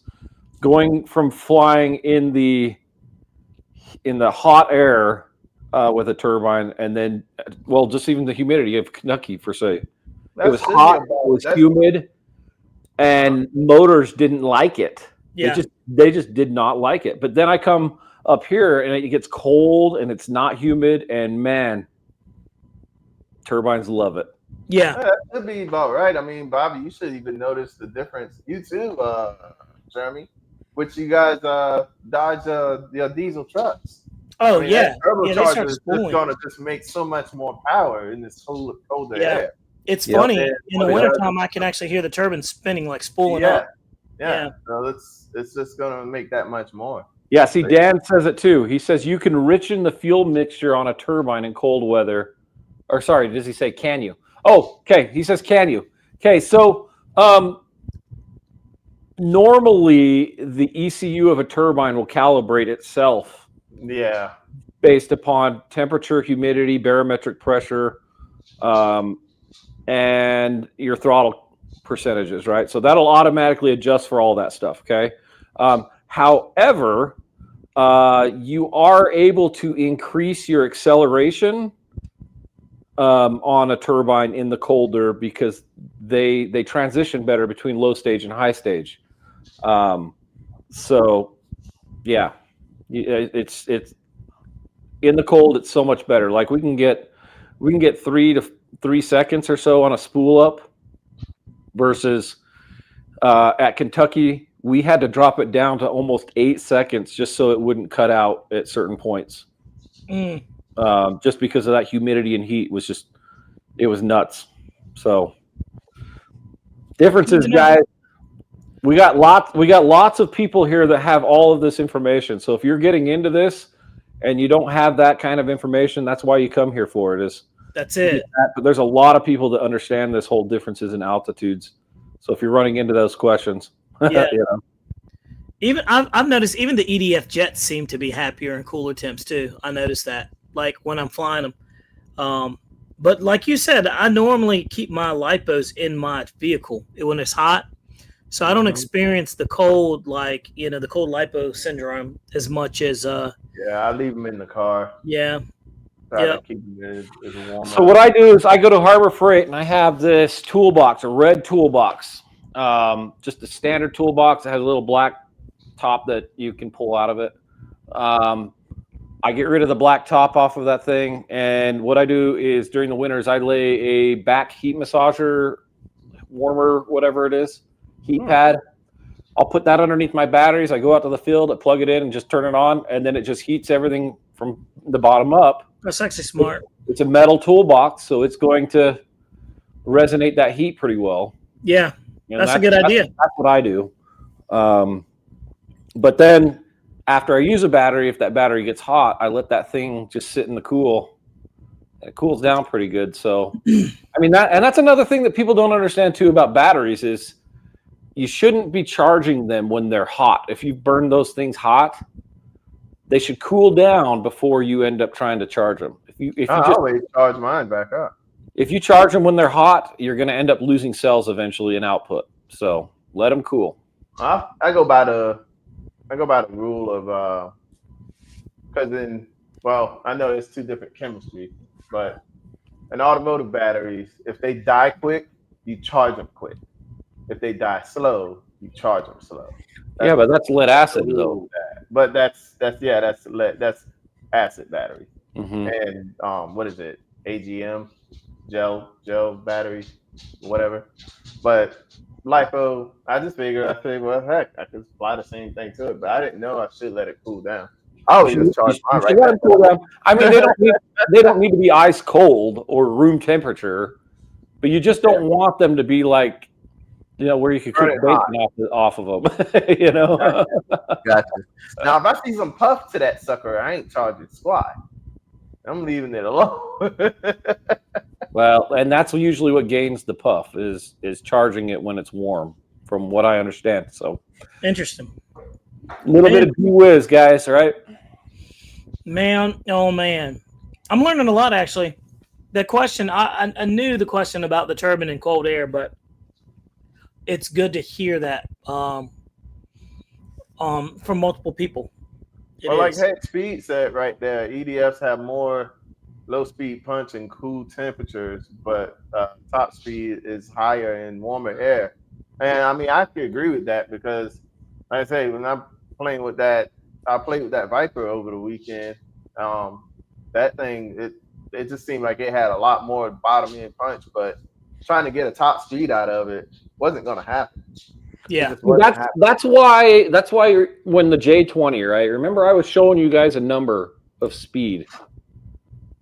going from flying in the hot air with a turbine, and then just even the humidity of Kentucky per se. It was hot, it was humid, and motors didn't like it. Yeah. They just did not like it. But then I come up here and it gets cold and it's not humid, and man, turbines love it. Yeah. That could be about right. I mean, Bobby, you should even notice the difference. You too, Jeremy, which you guys Dodge the diesel trucks. Oh, I mean, yeah. Turbocharger is going to just make so much more power in this colder air. It's funny. In the wintertime, I can actually hear the turbine spinning, like spooling up. Yeah. So it's just going to make that much more. Yeah, see, Dan says it too. He says you can richen the fuel mixture on a turbine in cold weather. Or sorry, does he say can you? Oh, okay. He says can you. Okay, so normally the ECU of a turbine will calibrate itself. Yeah. Based upon temperature, humidity, barometric pressure, and your throttle percentages, right? So that'll automatically adjust for all that stuff, okay? However, you are able to increase your acceleration on a turbine in the colder because they transition better between low stage and high stage. So, yeah, it's in the cold. It's so much better. Like we can get 3 to 3 seconds or so on a spool up versus at Kentucky we had to drop it down to almost 8 seconds just so it wouldn't cut out at certain points. Just because of that humidity and heat was just, it was nuts. So differences, guys. We got lots of people here that have all of this information. So if you're getting into this and you don't have that kind of information, that's why you come here for it. That's it. But there's a lot of people that understand this whole differences in altitudes. So if you're running into those questions, yeah. You know. Even I've noticed even the EDF jets seem to be happier in cooler temps too. I noticed that, like when I'm flying them. But like you said, I normally keep my lipos in my vehicle when it's hot, so I don't experience the cold, like the cold lipo syndrome as much as. Yeah, I leave them in the car. Yeah. Try to keep them as warm. So what I do is I go to Harbor Freight and I have this toolbox, a red toolbox, just a standard toolbox that has a little black top that you can pull out of it. I get rid of the black top off of that thing, and what I do is during the winters I lay a back heat massager, warmer, whatever it is, heat pad. I'll put that underneath my batteries. I go out to the field, I plug it in and just turn it on, and then it just heats everything from the bottom up. That's actually smart. It's a metal toolbox, so it's going to resonate that heat pretty well. Yeah, that's a good idea. That's what I do. But then after I use a battery, if that battery gets hot, I let that thing just sit in the cool. It cools down pretty good. So, I mean, that's another thing that people don't understand too about batteries is you shouldn't be charging them when they're hot. If you burn those things hot, they should cool down before you end up trying to charge them. I always charge mine back up. If you charge them when they're hot, you're going to end up losing cells eventually in output. So let them cool. I go by the rule of I know it's two different chemistries, but in automotive batteries, if they die quick, you charge them quick. If they die slow, you charge them slow. But that's lead acid though. But that's acid battery. And what is it? AGM, gel battery, whatever. But LiPo, I figured, well, heck, I could apply the same thing to it, but I didn't know I should let it cool down. I always just charge mine right now. Cool down. I mean, they don't need to be ice cold or room temperature, but you just don't want them to be like, where you could cook bacon off of them, Gotcha. Now, if I see some puff to that sucker, I ain't charging squat. I'm leaving it alone. Well, and that's usually what gains the puff is charging it when it's warm, from what I understand. So interesting. A little bit of whiz, guys. All right. Man, oh man, I'm learning a lot actually. The question I knew the question about the turbine and cold air, but it's good to hear that from multiple people. Like Head Speed said right there, EDFs have more low speed punch and cool temperatures, but top speed is higher in warmer air. And I mean, I could agree with that because, like I say, when I'm playing with that, I played with that Viper over the weekend. That thing, it just seemed like it had a lot more bottom end punch, but trying to get a top speed out of it wasn't going to happen. Yeah, that's why you're, when the J20, right? Remember, I was showing you guys a number of speed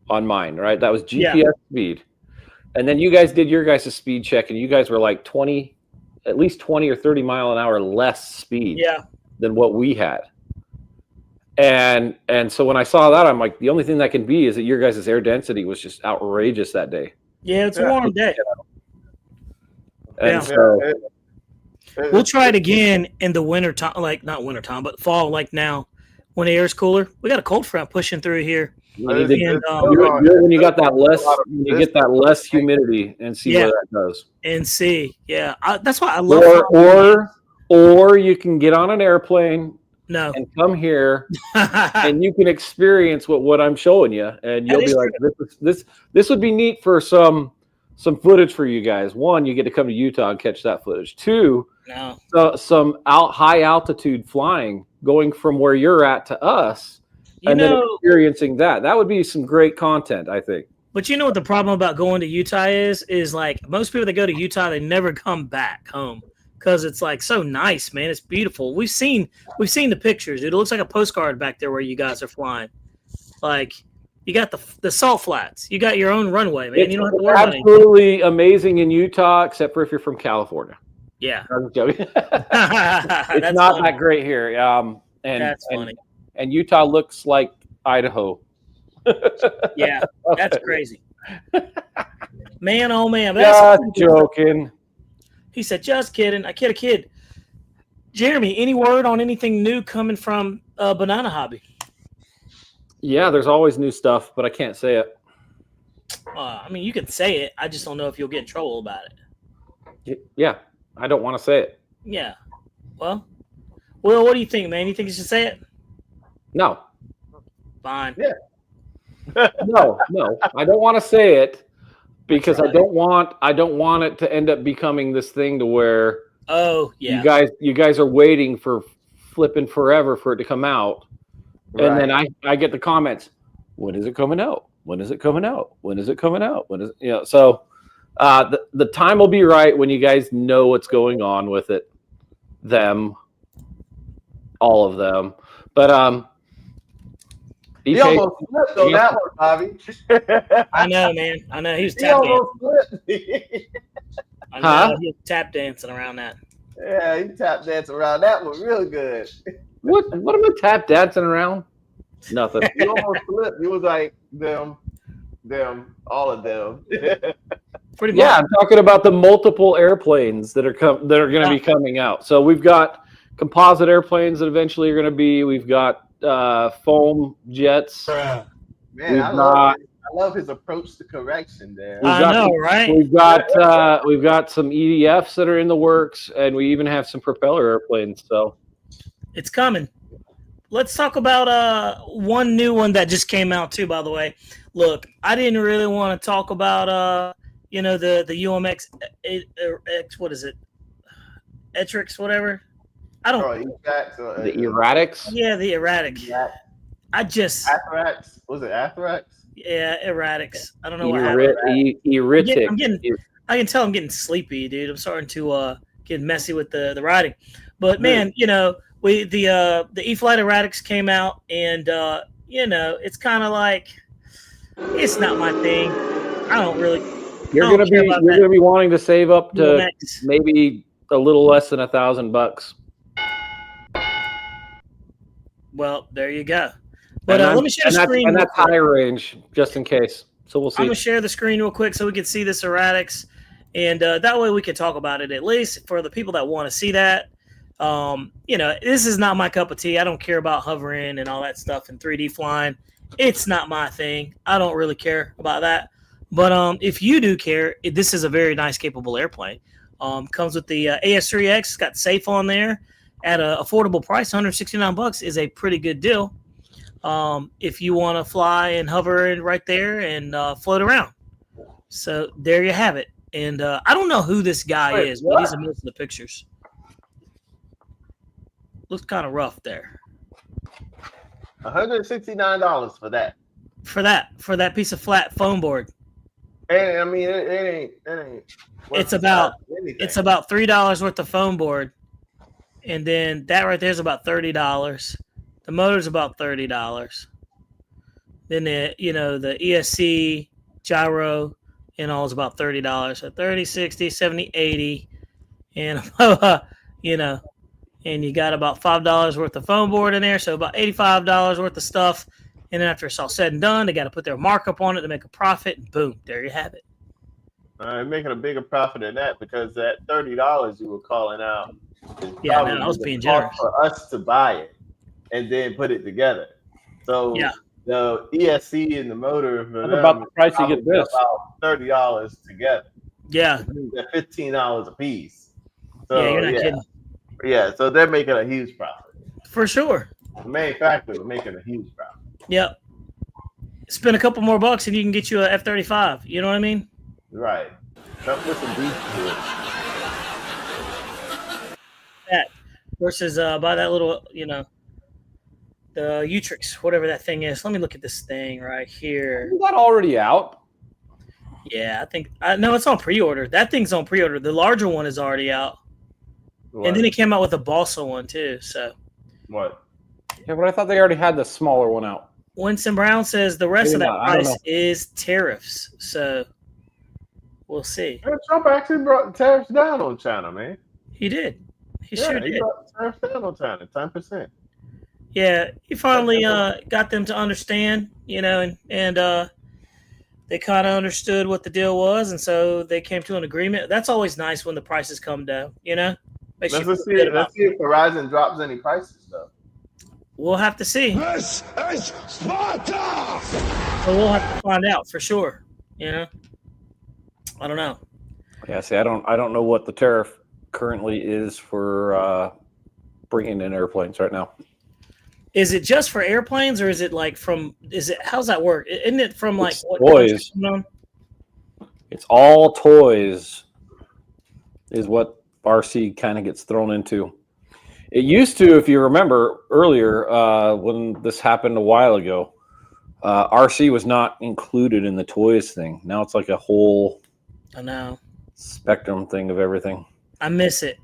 on mine, right? That was GPS speed, and then you guys did your guys' speed check, and you guys were like at least 20 or 30 mile an hour less speed than what we had. And so when I saw that, I'm like, the only thing that can be is that your guys' air density was just outrageous that day. Yeah, it's a warm day. And so We'll try it again in the winter time, like not winter time, but fall, like now, when the air's cooler. We got a cold front pushing through here. Do it when you got that less, when you get that less humidity, and see where that goes. And see, that's why I love. Or you can get on an airplane. No. And come here, and you can experience what I'm showing you, and you'll be like, this would be neat for some footage for you guys. One, you get to come to Utah and catch that footage. Two, some high altitude flying, going from where you're at to us, and then experiencing that. That would be some great content, I think. But you know what the problem about going to Utah is like most people that go to Utah, they never come back home. Because it's like so nice, man. It's beautiful. We've seen the pictures, dude. It looks like a postcard back there where you guys are flying. Like you got the salt flats. You got your own runway, man. You don't have to worry about it. Absolutely amazing in Utah, except for if you're from California. Yeah. I'm joking. It's not funny. That great here. That's funny. And Utah looks like Idaho. Yeah, that's crazy. Man, oh man. Just joking. He said, just kidding. I kid. Jeremy, any word on anything new coming from Banana Hobby? Yeah, there's always new stuff, but I can't say it. I mean, you can say it. I just don't know if you'll get in trouble about it. Yeah, I don't want to say it. Yeah. Well, what do you think, man? You think you should say it? No. Fine. Yeah. No, I don't want to say it. Because I don't want it to end up becoming this thing to where you guys are waiting for flipping forever for it to come out, and then I get the comments, when is it coming out? When is it coming out? When is it coming out? When is So the time will be right when you guys know what's going on with it. All of them, but He almost flipped on that one, Bobby. I know, man. I know. He was tap dancing. Flipped me. I know. He was tap dancing around that. Yeah, he tap dancing around that one real good. What am I tap dancing around? Nothing. He almost flipped. He was like, them, all of them. Pretty much. Yeah, I'm talking about the multiple airplanes that are going to be coming out. So we've got composite airplanes that eventually are going to be. We've got foam jets. Man, I love his approach to correction there. I know, right? We've got some EDFs that are in the works, and we even have some propeller airplanes. So it's coming. Let's talk about one new one that just came out too. By the way, look, I didn't really want to talk about the UMX X. What is it? Etrix, whatever. I don't. The erratics. Yeah, the erratics. Yeah. I just. Athrax. Was it Athrax? Yeah, erratics. I don't know what happened. I can tell I'm getting sleepy, dude. I'm starting to get messy with the writing. But man, the E-Flight erratics came out, and it's kind of like it's not my thing. I don't really. You're gonna be wanting to save up to maybe a little less than $1,000. Well, there you go. But let me share the screen. And that's high range, just in case. So we'll see. I'm going to share the screen real quick so we can see this erratics. And that way we can talk about it, at least for the people that want to see that. This is not my cup of tea. I don't care about hovering and all that stuff and 3D flying. It's not my thing. I don't really care about that. But if you do care, this is a very nice, capable airplane. Comes with the AS3X. It's got safe on there. At an affordable price, $169 is a pretty good deal. If you want to fly and hover right there and float around. So there you have it. And I don't know who this guy is, but he's in most of the pictures. Looks kind of rough there. $169 for that. For that piece of flat foam board. And I mean, it ain't. It's about $3 worth of foam board. And then that right there is about $30. The motor's about $30. Then the ESC gyro and all is about $30. So 30, 60, 70, 80. And and you got about $5 worth of foam board in there, so about $85 worth of stuff. And then after it's all said and done, they got to put their markup on it to make a profit. And boom, there you have it. Making a bigger profit than that, because that $30 you were calling out Yeah, man, I was being generous for us to buy it and then put it together. So the ESC and the motor for What about the price you get this? About $30 together. Yeah, they're $15 a piece. So, yeah, you're not kidding. Yeah, so they're making a huge profit. For sure. The manufacturers are making a huge profit. Yep. Spend a couple more bucks and you can get you a F-35. You know what I mean? Right. Something with some beef to it. That versus buy that little, the Utrix, whatever that thing is. Let me look at this thing right here. Isn't that already out? Yeah, I think no, it's on pre-order. That thing's on pre-order. The larger one is already out. What? And then it came out with a Balsa one too. So what? Yeah, but I thought they already had the smaller one out. Winston Brown says the rest of Maybe that not. I don't price know. is tariffs. So we'll see. Trump actually brought the tariffs down on China, man. He did. He sure did. He brought the tariffs down on China, 10%. Yeah, he finally got them to understand, and they kind of understood what the deal was, and so they came to an agreement. That's always nice when the prices come down, Let's see if Verizon drops any prices, though. We'll have to see. This is Sparta! So we'll have to find out for sure. I don't know. Yeah, see, I don't know what the tariff currently is for bringing in airplanes right now. Is it just for airplanes, or is it like how's that work? Isn't it from like what toys? It's all toys is what RC kind of gets thrown into. It used to, if you remember earlier, when this happened a while ago, RC was not included in the toys thing. Now it's like a whole spectrum thing of everything. I miss it.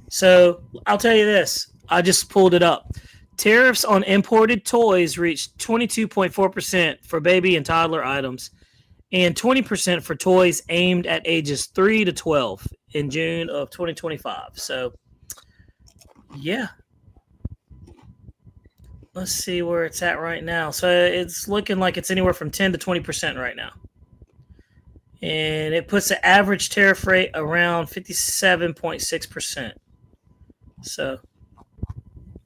So I'll tell you this. I just pulled it up. Tariffs on imported toys reached 22.4% for baby and toddler items and 20% for toys aimed at ages 3 to 12 in June of 2025. So, yeah. Let's see where it's at right now. So it's looking like it's anywhere from 10 to 20% right now. And it puts the average tariff rate around 57.6%. So,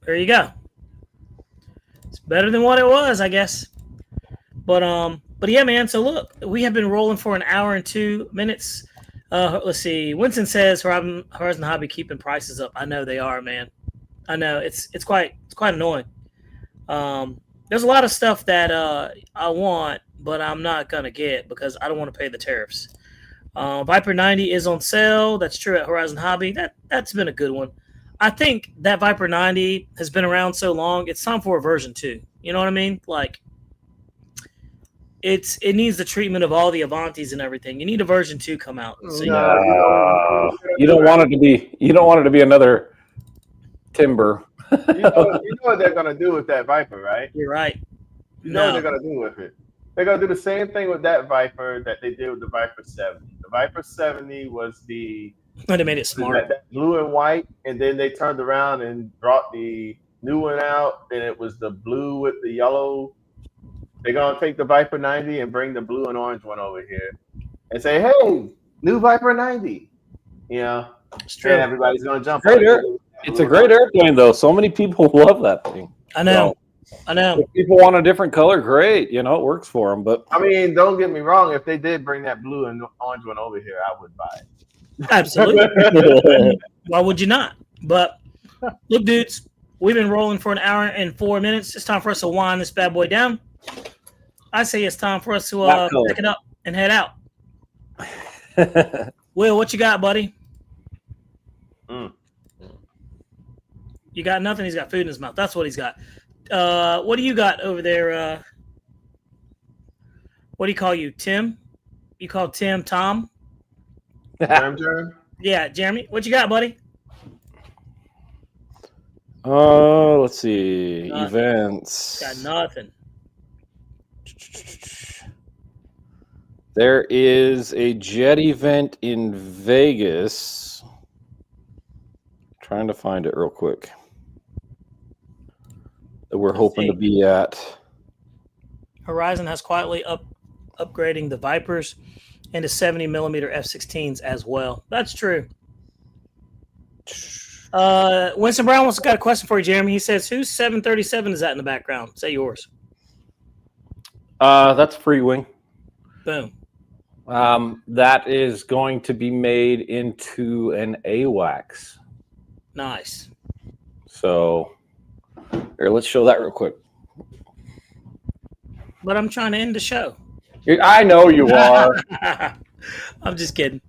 there you go. It's better than what it was, I guess. But yeah, man. So look, we have been rolling for an hour and 2 minutes. Let's see. Winston says Horizon Hobby keeping prices up. I know they are, man. I know it's quite annoying. There's a lot of stuff that I want, but I'm not gonna get because I don't want to pay the tariffs. Viper 90 is on sale. That's true at Horizon Hobby. That's been a good one. I think that Viper 90 has been around so long, it's time for a version 2. You know what I mean? Like, it needs the treatment of all the Avantis and everything. You need a version 2 come out. So you don't want it to be another Timber. You know what they're gonna do with that Viper, right? You're right. You know what they're gonna do with it. They're gonna do the same thing with that Viper that they did with the Viper 70. The Viper 70 was they made it smart. That blue and white, and then they turned around and brought the new one out, and it was the blue with the yellow. They're gonna take the Viper 90 and bring the blue and orange one over here, and say, "Hey, new Viper 90." It's true. And everybody's gonna jump. It's a great airplane, though. So many people love that thing. I know. If people want a different color, great. It works for them. But I mean, don't get me wrong. If they did bring that blue and orange one over here, I would buy it. Absolutely. Why would you not? But look, dudes, we've been rolling for an hour and 4 minutes. It's time for us to wind this bad boy down. I say it's time for us to pick it up and head out. Will, what you got, buddy? You got nothing. He's got food in his mouth. That's what he's got. What do you got over there? What do you call you, Tim? You call Tim Tom? Jeremy? Yeah, Jeremy. What you got, buddy? Let's see. Nothing. Events. Got nothing. There is a jet event in Vegas. Trying to find it real quick. That we're hoping to be at. Horizon has quietly upgrading the Vipers into 70mm F-16s as well. That's true. Winston Brown wants got a question for you, Jeremy. He says, "Whose 737 is that in the background? Is that yours?" That's Free Wing. Boom. That is going to be made into an AWACS. Nice. So here, let's show that real quick. But I'm trying to end the show. I know you are. I'm just kidding.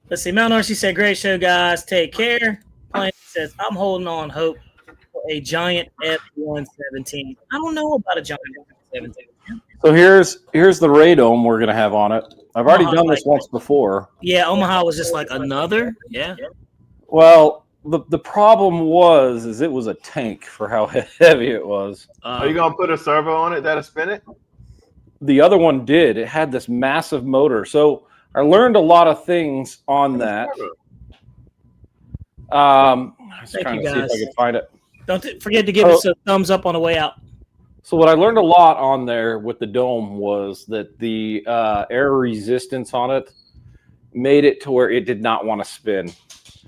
Let's see. Mount Archie said, "Great show, guys. Take care." Plain says, "I'm holding on hope for a giant F-117. I don't know about a giant F-117. So here's the radome we're gonna have on it. I've already done this once before. Yeah, Omaha was just like another. Yeah. Well, the problem is it was a tank for how heavy it was. Are you gonna put a servo on it that'll spin it? The other one did. It had this massive motor. So I learned a lot of things on that. I was trying to see if I could find it. Don't forget to give us a thumbs up on the way out. So what I learned a lot on there with the dome was that the air resistance on it made it to where it did not want to spin.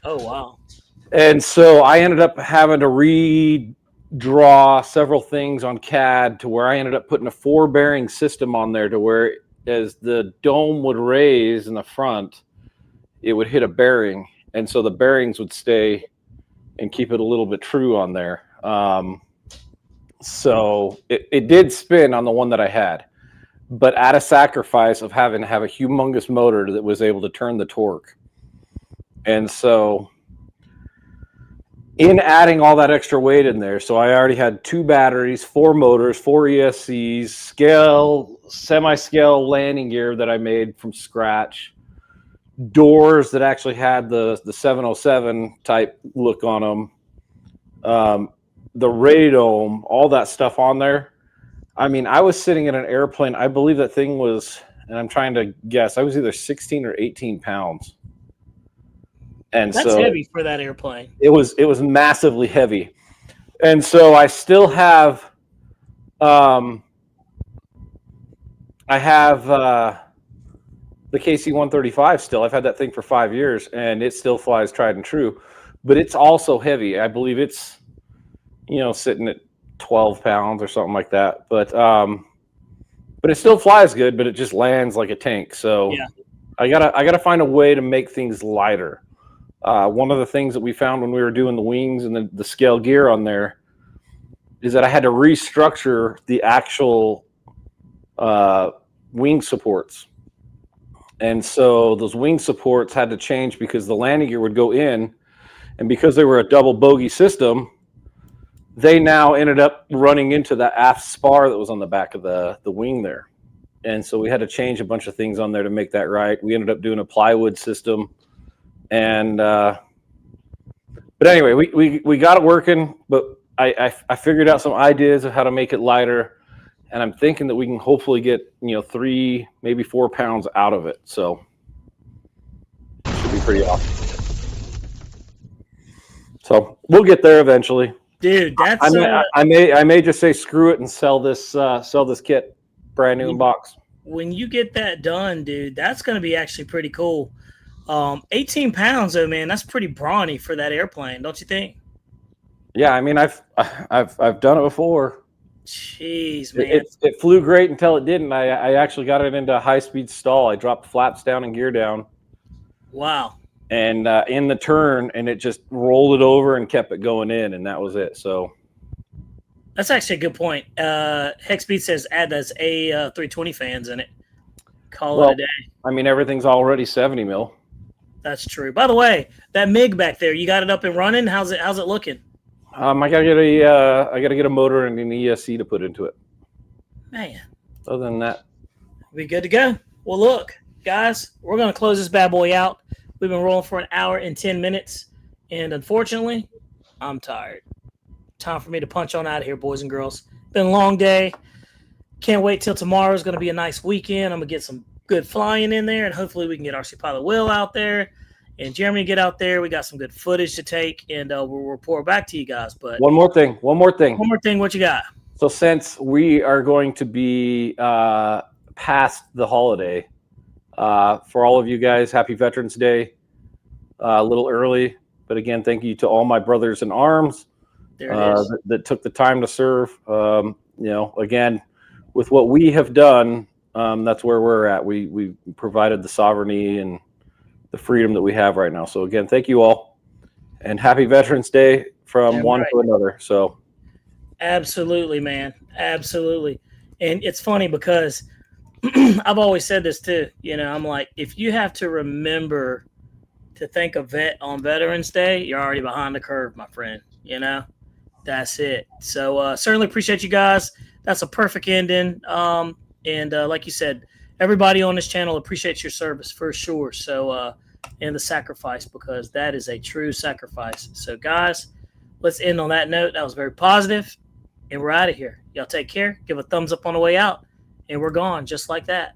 Oh, wow. And so I ended up having to redraw several things on CAD to where I ended up putting a 4-bearing system on there to where as the dome would raise in the front, it would hit a bearing. And so the bearings would stay and keep it a little bit true on there. So it did spin on the one that I had, but at a sacrifice of having to have a humongous motor that was able to turn the torque. And so in adding all that extra weight in there, so I already had 2 batteries, 4 motors, 4 ESCs, semi-scale landing gear that I made from scratch, doors that actually had the 707 type look on them, the radome, all that stuff on there. I mean, I was sitting in an airplane. I believe that thing was, and I'm trying to guess, I was either 16 or 18 pounds. And that's heavy for that airplane. It was massively heavy. And so I still have, I have the KC-135 still. I've had that thing for 5 years, and it still flies tried and true. But it's also heavy. I believe it's, sitting at 12 pounds or something like that. But it still flies good, but it just lands like a tank. So yeah. I gotta find a way to make things lighter. One of the things that we found when we were doing the wings and the scale gear on there is that I had to restructure the actual wing supports. And so those wing supports had to change because the landing gear would go in, and because they were a double bogey system, they now ended up running into the aft spar that was on the back of the wing there. And so we had to change a bunch of things on there to make that right. We ended up doing a plywood system. And but anyway, we got it working, but I figured out some ideas of how to make it lighter, and I'm thinking that we can hopefully get 3, maybe 4 pounds out of it. So it should be pretty awesome. So we'll get there eventually, dude. That's I may just say screw it and sell this kit brand new in box. When you get that done, dude, that's going to be actually pretty cool. 18 pounds though, man, that's pretty brawny for that airplane, don't you think? Yeah, I mean, I've done it before. Jeez, man. It flew great until it didn't. I actually got it into a high-speed stall. I dropped flaps down and gear down. Wow. And in the turn, and it just rolled it over and kept it going in, and that was it. So that's actually a good point. Hexbeat says add those A320 fans in it. Call it a day. I mean, everything's already 70 mil. That's true. By the way, that MiG back there, you got it up and running? How's it looking? I gotta get a motor and an ESC to put into it. Man. Other than that, we good to go. Well, look, guys, we're gonna close this bad boy out. We've been rolling for 1 hour and 10 minutes, and unfortunately, I'm tired. Time for me to punch on out of here, boys and girls. Been a long day. Can't wait till tomorrow. Is going to be a nice weekend. I'm going to get some good flying in there, and hopefully we can get RC Pilot Will out there and Jeremy get out there. We got some good footage to take, and we'll report back to you guys. But one more thing. What you got? So since we are going to be past the holiday, for all of you guys, happy Veterans Day. A little early, But again, thank you to all my brothers in arms that took the time to serve. Again, with what we have done, that's where we're at. We provided the sovereignty and the freedom that we have right now. So again, thank you all, and happy Veterans Day from one to another. So absolutely, man, absolutely. And it's funny because I've always said this too. I'm like, if you have to remember to think of on Veterans Day, you're already behind the curve, my friend. That's it. So certainly appreciate you guys. That's a perfect ending. And like you said, everybody on this channel appreciates your service for sure. So and the sacrifice, because that is a true sacrifice. So guys, let's end on that note. That was very positive, and we're out of here. Y'all take care. Give a thumbs up on the way out, and we're gone just like that.